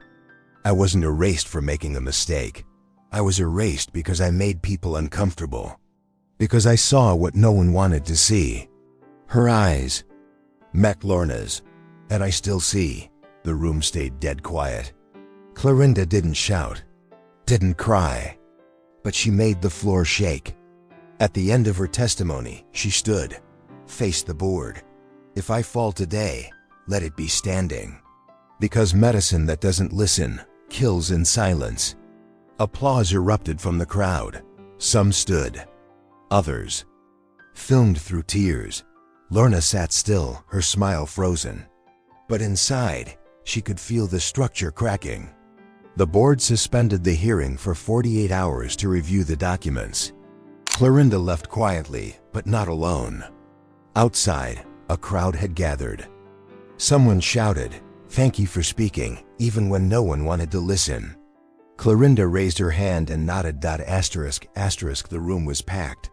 "I wasn't erased for making a mistake. I was erased because I made people uncomfortable." Because I saw what no one wanted to see. Her eyes met Lorna's, and I still see. The room stayed dead quiet. Clorinda didn't shout, didn't cry, but she made the floor shake. At the end of her testimony, she stood, faced the board. If I fall today, let it be standing. Because medicine that doesn't listen kills in silence. Applause erupted from the crowd. Some stood, others filmed through tears. Lorna sat still, her smile frozen. But inside, she could feel the structure cracking. The board suspended the hearing for 48 hours to review the documents. Clorinda left quietly, but not alone. Outside, a crowd had gathered. Someone shouted, "Thank you for speaking," even when no one wanted to listen. Clorinda raised her hand and nodded. The room was packed.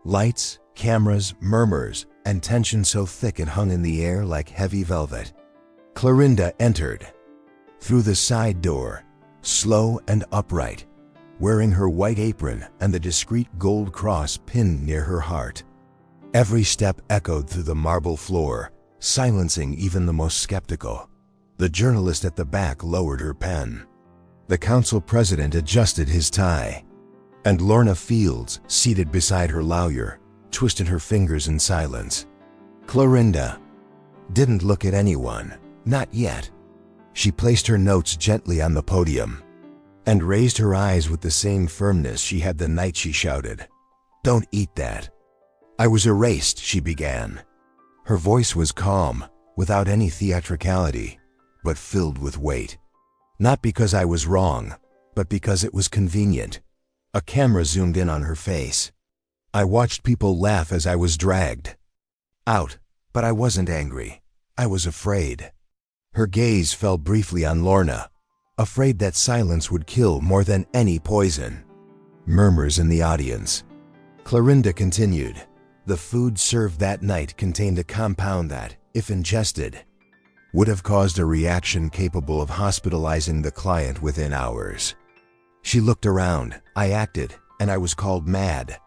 Lights, cameras, murmurs, and tension so thick it hung in the air like heavy velvet. Clorinda entered through the side door, slow and upright, wearing her white apron and the discreet gold cross pinned near her heart. Every step echoed through the marble floor, silencing even the most skeptical. The journalist at the back lowered her pen. The council president adjusted his tie, and Lorna Fields, seated beside her lawyer, twisted her fingers in silence. Clorinda didn't look at anyone, not yet. She placed her notes gently on the podium and raised her eyes with the same firmness she had the night she shouted, "Don't eat that." "I was erased," she began. Her voice was calm, without any theatricality, but filled with weight. "Not because I was wrong, but because it was convenient." A camera zoomed in on her face. "I watched people laugh as I was dragged out, but I wasn't angry. I was afraid." Her gaze fell briefly on Lorna, afraid that silence would kill more than any poison. Murmurs in the audience. Clorinda continued, "The food served that night contained a compound that, if ingested, would have caused a reaction capable of hospitalizing the client within hours." She looked around. "I acted, and I was called mad."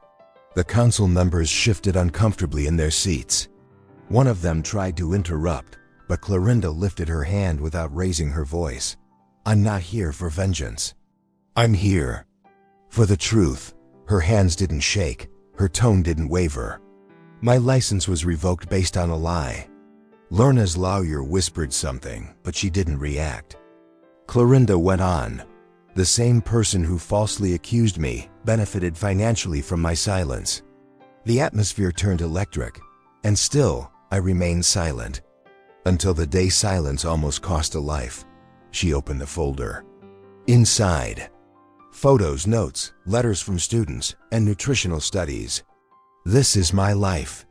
The council members shifted uncomfortably in their seats. One of them tried to interrupt, but Clorinda lifted her hand without raising her voice. "I'm not here for vengeance. I'm here for the truth." Her hands didn't shake, her tone didn't waver. "My license was revoked based on a lie." Lorna's lawyer whispered something, but she didn't react. Clorinda went on, "The same person who falsely accused me benefited financially from my silence." The atmosphere turned electric, and still I remained silent. Until the day silence almost cost a life. She opened the folder. Inside, photos, notes, letters from students, and nutritional studies. "This is my life.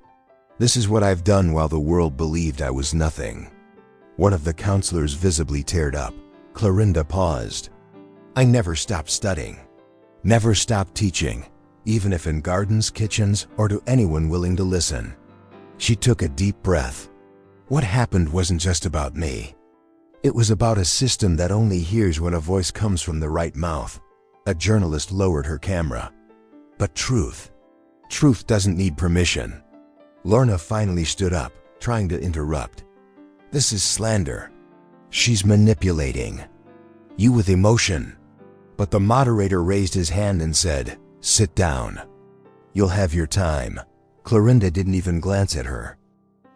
This is what I've done while the world believed I was nothing." One of the counselors visibly teared up. Clorinda paused. "I never stopped studying. Never stopped teaching, even if in gardens, kitchens, or to anyone willing to listen." She took a deep breath. What happened wasn't just about me. It was about a system that only hears when a voice comes from the right mouth. A journalist lowered her camera. "But truth doesn't need permission." Lorna finally stood up, trying to interrupt. "This is slander. She's manipulating you with emotion." But the moderator raised his hand and said, "Sit down. You'll have your time." Clorinda didn't even glance at her.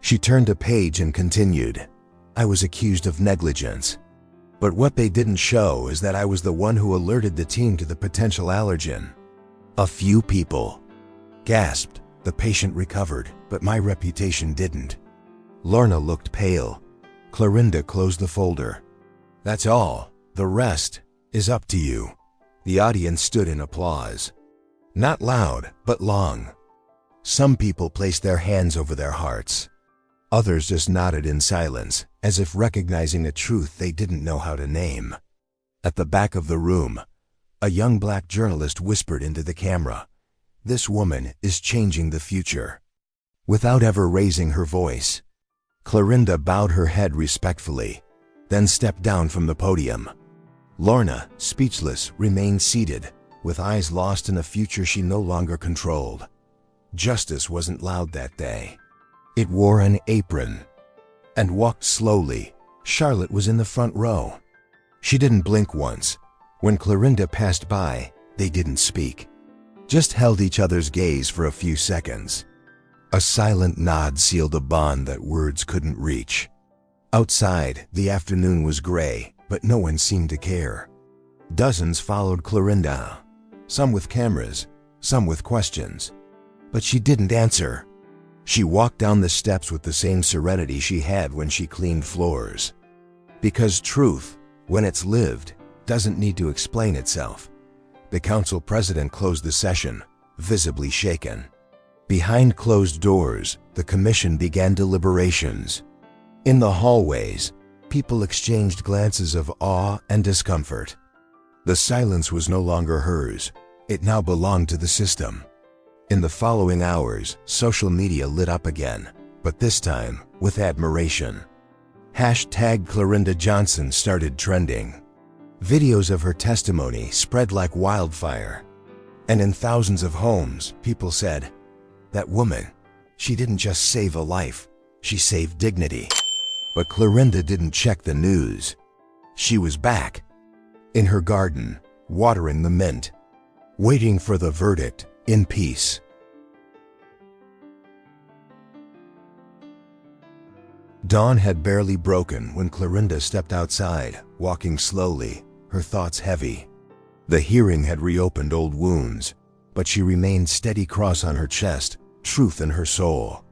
She turned a page and continued, "I was accused of negligence. But what they didn't show is that I was the one who alerted the team to the potential allergen." A few people gasped. The patient recovered, but my reputation didn't. Lorna looked pale. Clorinda closed the folder. "That's all. The rest is up to you." The audience stood in applause. Not loud, but long. Some people placed their hands over their hearts. Others just nodded in silence, as if recognizing a truth they didn't know how to name. At the back of the room, a young black journalist whispered into the camera, "This woman is changing the future." Without ever raising her voice, Clorinda bowed her head respectfully, then stepped down from the podium. Lorna, speechless, remained seated, with eyes lost in a future she no longer controlled. justice wasn't loud that day. It wore an apron and walked slowly. Charlotte was in the front row. She didn't blink once. When Clorinda passed by, they didn't speak, just held each other's gaze for a few seconds. A silent nod sealed a bond that words couldn't reach. Outside, the afternoon was gray, but no one seemed to care. Dozens followed Clorinda, some with cameras, some with questions. But she didn't answer. She walked down the steps with the same serenity she had when she cleaned floors. Because truth, when it's lived, doesn't need to explain itself. The council president closed the session, visibly shaken. Behind closed doors, the commission began deliberations. In the hallways, people exchanged glances of awe and discomfort. The silence was no longer hers. It now belonged to the system. In the following hours, social media lit up again, but this time with admiration. Hashtag Clorinda Johnson started trending. Videos of her testimony spread like wildfire. And in thousands of homes, people said, "That woman, she didn't just save a life, she saved dignity." But Clorinda didn't check the news. She was back, in her garden, watering the mint, waiting for the verdict in peace. Dawn had barely broken when Clorinda stepped outside, walking slowly, her thoughts heavy. The hearing had reopened old wounds, but she remained steady, cross on her chest, truth in her soul.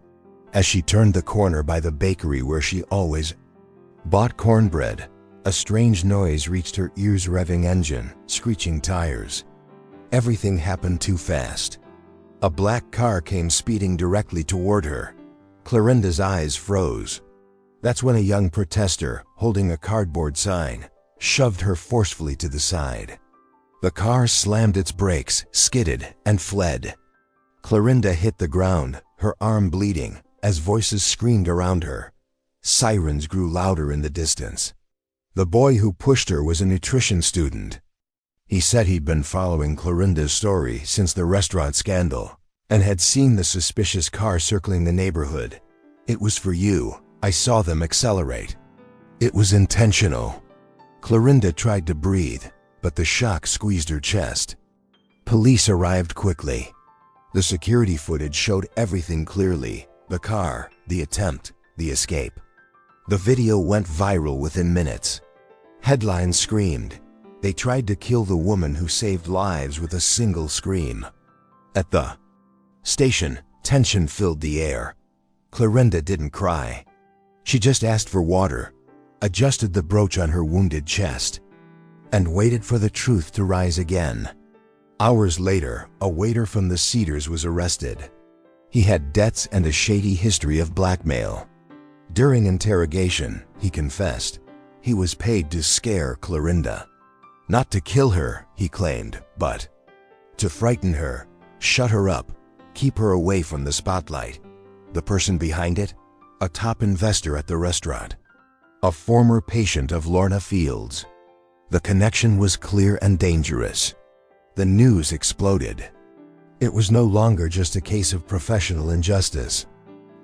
As she turned the corner by the bakery where she always bought cornbread, a strange noise reached her ears: revving engine, screeching tires. Everything happened too fast. A black car came speeding directly toward her. Clorinda's eyes froze. That's when a young protester, holding a cardboard sign, shoved her forcefully to the side. The car slammed its brakes, skidded, and fled. Clorinda hit the ground, her arm bleeding, as voices screamed around her. Sirens grew louder in the distance. The boy who pushed her was a nutrition student. He said he'd been following Clorinda's story since the restaurant scandal, and had seen the suspicious car circling the neighborhood. "It was for you. I saw them accelerate. It was intentional." Clorinda tried to breathe, but the shock squeezed her chest. Police arrived quickly. The security footage showed everything clearly: the car, the attempt, the escape. The video went viral within minutes. Headlines screamed, "They tried to kill the woman who saved lives with a single scream." At the station, tension filled the air. Clorinda didn't cry. She just asked for water, adjusted the brooch on her wounded chest, and waited for the truth to rise again. Hours later, a waiter from the Cedars was arrested. He had debts and a shady history of blackmail. During interrogation, he confessed he was paid to scare Clorinda. Not to kill her, he claimed, but to frighten her, shut her up, keep her away from the spotlight. The person behind it? A top investor at the restaurant. A former patient of Lorna Fields. The connection was clear and dangerous. The news exploded. It was no longer just a case of professional injustice.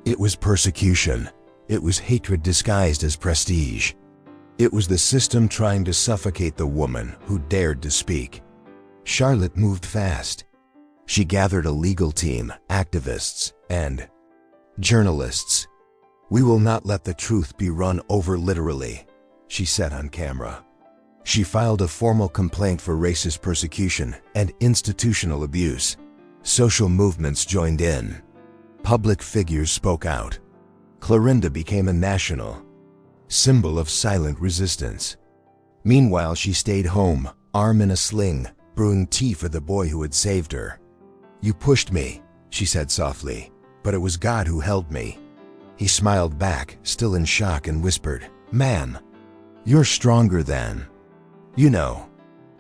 It was persecution. It was hatred disguised as prestige. It was the system trying to suffocate the woman who dared to speak. Charlotte moved fast. She gathered a legal team, activists, and journalists. "We will not let the truth be run over literally," she said on camera. She filed a formal complaint for racist persecution and institutional abuse. Social movements joined in. Public figures spoke out. Clorinda became a national symbol of silent resistance. Meanwhile, she stayed home, arm in a sling, brewing tea for the boy who had saved her. "You pushed me," she said softly, "but it was God who held me." He smiled back, still in shock, and whispered, "Man, you're stronger than you know."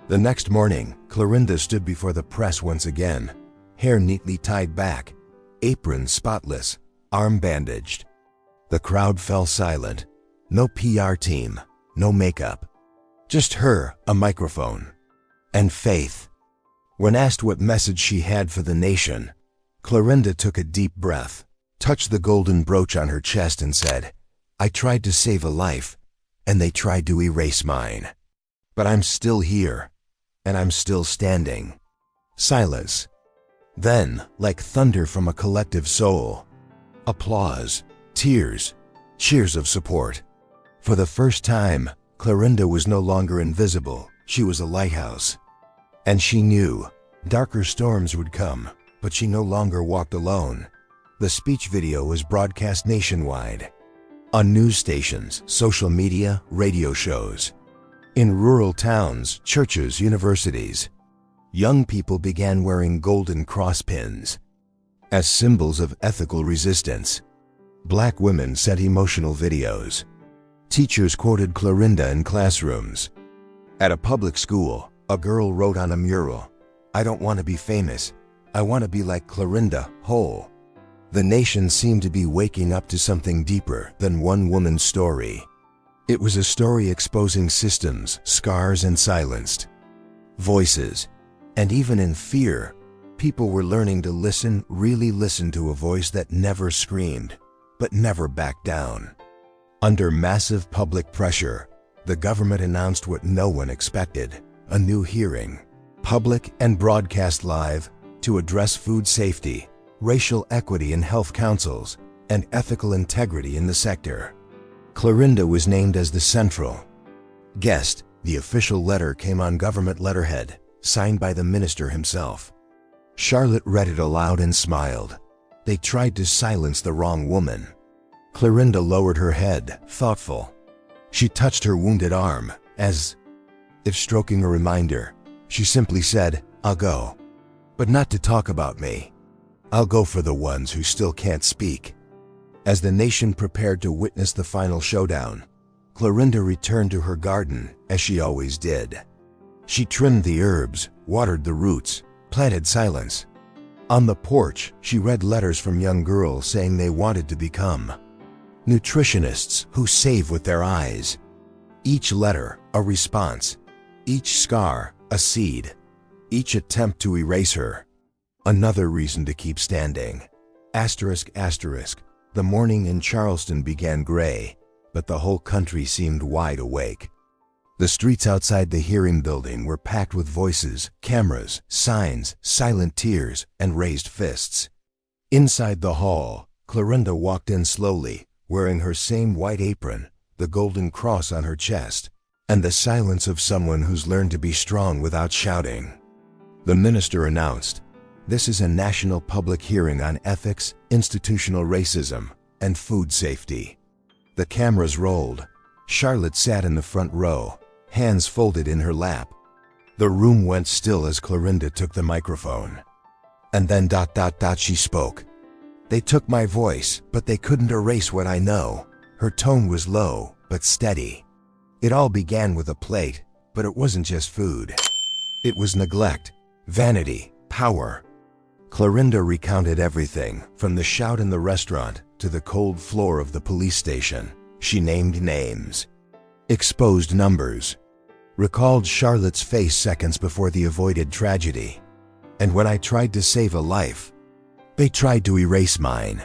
The next morning, Clorinda stood before the press once again, hair neatly tied back, apron spotless, arm bandaged. The crowd fell silent. No PR team, no makeup. Just her, a microphone, and faith. When asked what message she had for the nation, Clorinda took a deep breath, touched the golden brooch on her chest and said, "I tried to save a life, and they tried to erase mine. But I'm still here, and I'm still standing." Silence. Then, like thunder from a collective soul, applause, tears, cheers of support. For the first time, Clorinda was no longer invisible. She was a lighthouse. And she knew darker storms would come, but she no longer walked alone. The speech video was broadcast nationwide, on news stations, social media, radio shows. In rural towns, churches, universities, young people began wearing golden cross pins as symbols of ethical resistance. Black women sent emotional videos. Teachers quoted Clorinda in classrooms. At a public school, a girl wrote on a mural, "I don't want to be famous. I want to be like Clorinda, whole." The nation seemed to be waking up to something deeper than one woman's story. It was a story exposing systems, scars, and silenced voices. And even in fear, people were learning to listen, really listen to a voice that never screamed, but never backed down. Under massive public pressure, the government announced what no one expected: a new hearing, public and broadcast live, to address food safety, racial equity in health councils, and ethical integrity in the sector. Clorinda was named as the central guest. The official letter came on government letterhead, signed by the minister himself. Charlotte read it aloud and smiled. They tried to silence the wrong woman. Clorinda lowered her head, thoughtful. She touched her wounded arm, as if stroking a reminder. She simply said, "I'll go. But not to talk about me. I'll go for the ones who still can't speak." As the nation prepared to witness the final showdown, Clorinda returned to her garden, as she always did. She trimmed the herbs, watered the roots, planted silence. On the porch, she read letters from young girls saying they wanted to become nutritionists who save with their eyes. Each letter, a response. Each scar, a seed. Each attempt to erase her, another reason to keep standing. Asterisk, asterisk. The morning in Charleston began gray, but the whole country seemed wide awake. The streets outside the hearing building were packed with voices, cameras, signs, silent tears, and raised fists. Inside the hall, Clorinda walked in slowly, wearing her same white apron, the golden cross on her chest, and the silence of someone who's learned to be strong without shouting. The minister announced, "This is a national public hearing on ethics, institutional racism, and food safety." The cameras rolled. Charlotte sat in the front row, hands folded in her lap. The room went still as Clorinda took the microphone. And then ... she spoke. "They took my voice, but they couldn't erase what I know." Her tone was low, but steady. "It all began with a plate, but it wasn't just food. It was neglect, vanity, power." Clorinda recounted everything, from the shout in the restaurant to the cold floor of the police station. She named names, exposed numbers, recalled Charlotte's face seconds before the avoided tragedy. "And when I tried to save a life, they tried to erase mine."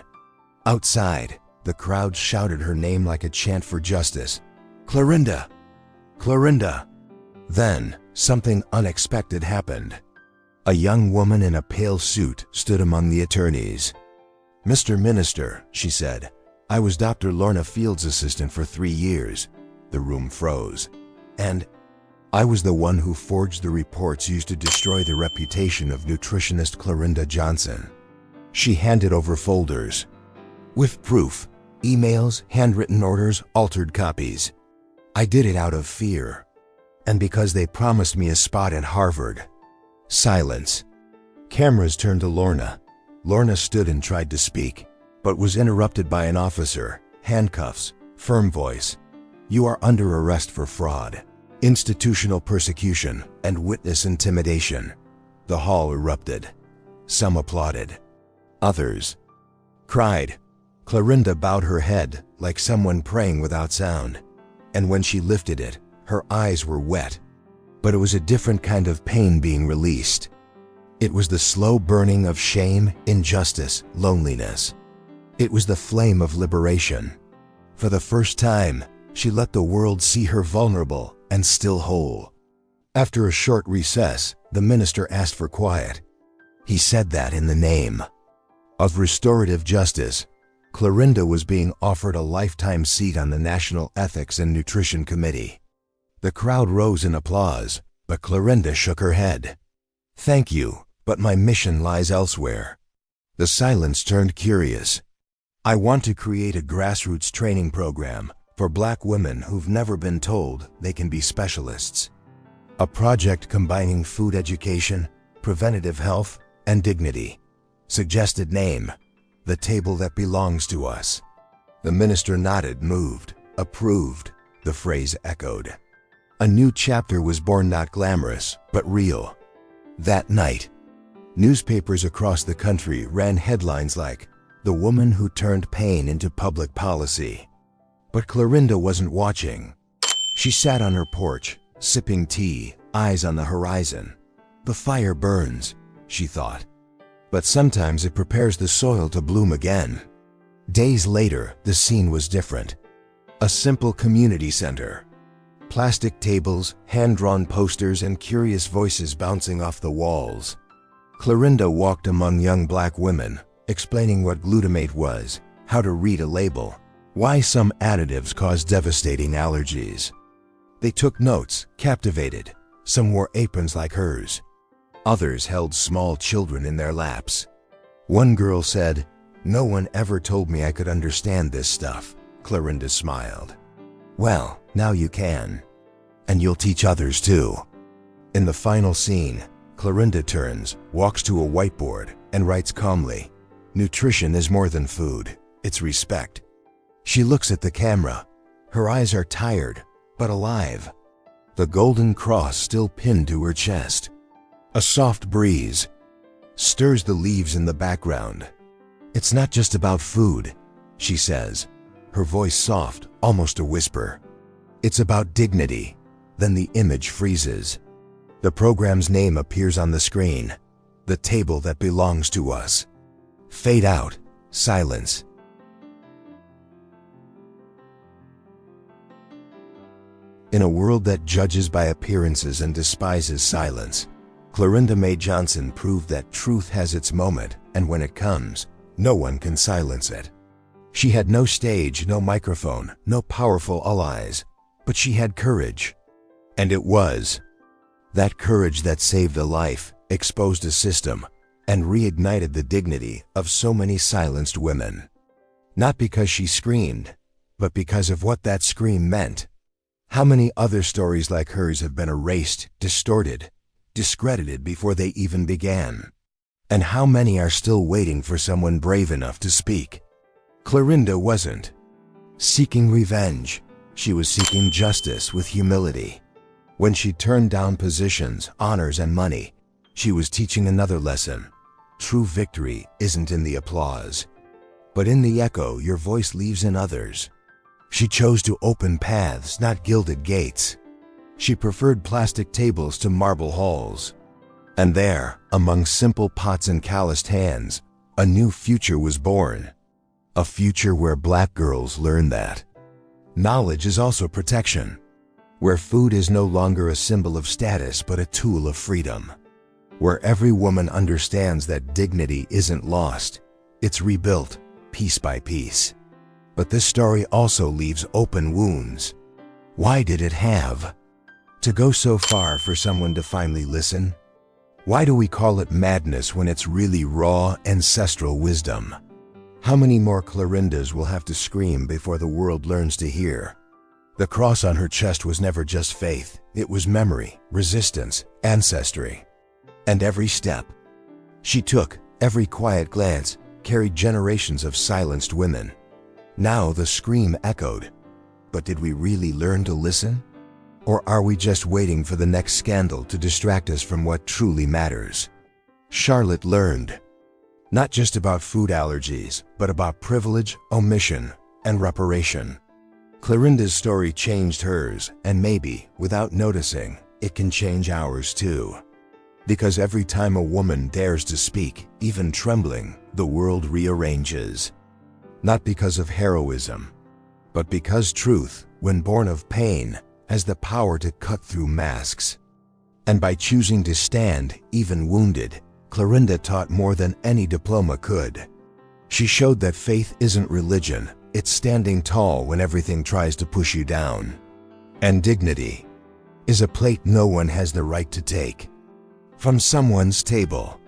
Outside, the crowd shouted her name like a chant for justice. "Clorinda! Clorinda!" Then, something unexpected happened. A young woman in a pale suit stood among the attorneys. "Mr. Minister," she said, "I was Dr. Lorna Field's assistant for 3 years." The room froze. "And I was the one who forged the reports used to destroy the reputation of nutritionist Clorinda Johnson." She handed over folders with proof, emails, handwritten orders, altered copies. "I did it out of fear. And because they promised me a spot at Harvard." Silence. Cameras turned to Lorna. Lorna stood and tried to speak, but was interrupted by an officer. Handcuffs, firm voice. "You are under arrest for fraud, institutional persecution, and witness intimidation." The hall erupted. Some applauded. Others cried. Clorinda bowed her head, like someone praying without sound. And when she lifted it, her eyes were wet. But it was a different kind of pain being released. It was the slow burning of shame, injustice, loneliness. It was the flame of liberation. For the first time, she let the world see her vulnerable and still whole. After a short recess, the minister asked for quiet. He said that in the name of restorative justice, Clorinda was being offered a lifetime seat on the National Ethics and Nutrition Committee. The crowd rose in applause, but Clorinda shook her head. "Thank you, but my mission lies elsewhere." The silence turned curious. "I want to create a grassroots training program for Black women who've never been told they can be specialists. A project combining food education, preventative health, and dignity. Suggested name, The Table That Belongs to Us." The minister nodded, moved, approved. The phrase echoed. A new chapter was born, not glamorous, but real. That night, newspapers across the country ran headlines like, "The Woman Who Turned Pain into Public Policy." But Clorinda wasn't watching. She sat on her porch, sipping tea, eyes on the horizon. The fire burns, she thought. But sometimes it prepares the soil to bloom again. Days later, the scene was different. A simple community center. Plastic tables, hand-drawn posters, and curious voices bouncing off the walls. Clorinda walked among young Black women, explaining what glutamate was, how to read a label, why some additives cause devastating allergies. They took notes, captivated. Some wore aprons like hers. Others held small children in their laps. One girl said, "No one ever told me I could understand this stuff." Clorinda smiled. "Well, now you can. And you'll teach others too." In the final scene, Clorinda turns, walks to a whiteboard, and writes calmly, "Nutrition is more than food, it's respect." She looks at the camera. Her eyes are tired, but alive. The golden cross still pinned to her chest. A soft breeze stirs the leaves in the background. "It's not just about food," she says, her voice soft, almost a whisper. "It's about dignity." Then the image freezes. The program's name appears on the screen. The Table That Belongs to Us. Fade out. Silence. In a world that judges by appearances and despises silence, Clorinda May Johnson proved that truth has its moment, and when it comes, no one can silence it. She had no stage, no microphone, no powerful allies, but she had courage. And it was that courage that saved a life, exposed a system, and reignited the dignity of so many silenced women. Not because she screamed, but because of what that scream meant. How many other stories like hers have been erased, distorted, discredited before they even began? And how many are still waiting for someone brave enough to speak? Clorinda wasn't seeking revenge. She was seeking justice with humility. When she turned down positions, honors, and money, she was teaching another lesson. True victory isn't in the applause, but in the echo your voice leaves in others. She chose to open paths, not gilded gates. She preferred plastic tables to marble halls. And there, among simple pots and calloused hands, a new future was born. A future where Black girls learn that knowledge is also protection. Where food is no longer a symbol of status but a tool of freedom. Where every woman understands that dignity isn't lost, it's rebuilt, piece by piece. But this story also leaves open wounds. Why did it have to go so far for someone to finally listen? Why do we call it madness when it's really raw, ancestral wisdom? How many more Clorindas will have to scream before the world learns to hear? The cross on her chest was never just faith. It was memory, resistance, ancestry. And every step she took, every quiet glance, carried generations of silenced women. Now the scream echoed. But did we really learn to listen? Or are we just waiting for the next scandal to distract us from what truly matters? Charlotte learned. Not just about food allergies, but about privilege, omission, and reparation. Clorinda's story changed hers, and maybe, without noticing, it can change ours too. Because every time a woman dares to speak, even trembling, the world rearranges. Not because of heroism, but because truth, when born of pain, has the power to cut through masks. And by choosing to stand, even wounded, Clorinda taught more than any diploma could. She showed that faith isn't religion, it's standing tall when everything tries to push you down. And dignity is a plate no one has the right to take from someone's table.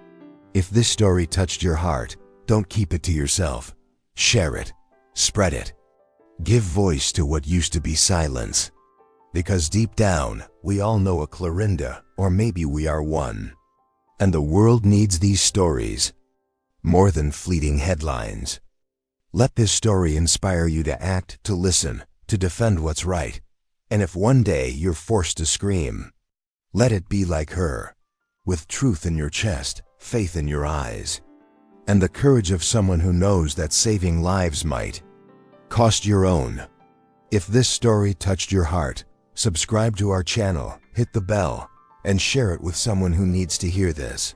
If this story touched your heart, don't keep it to yourself. Share it. Spread it. Give voice to what used to be silence. Because deep down, we all know a Clorinda, or maybe we are one. And the world needs these stories more than fleeting headlines. Let this story inspire you to act, to listen, to defend what's right. And if one day you're forced to scream, let it be like her, with truth in your chest, faith in your eyes, and the courage of someone who knows that saving lives might cost your own. If this story touched your heart, subscribe to our channel, hit the bell, and share it with someone who needs to hear this.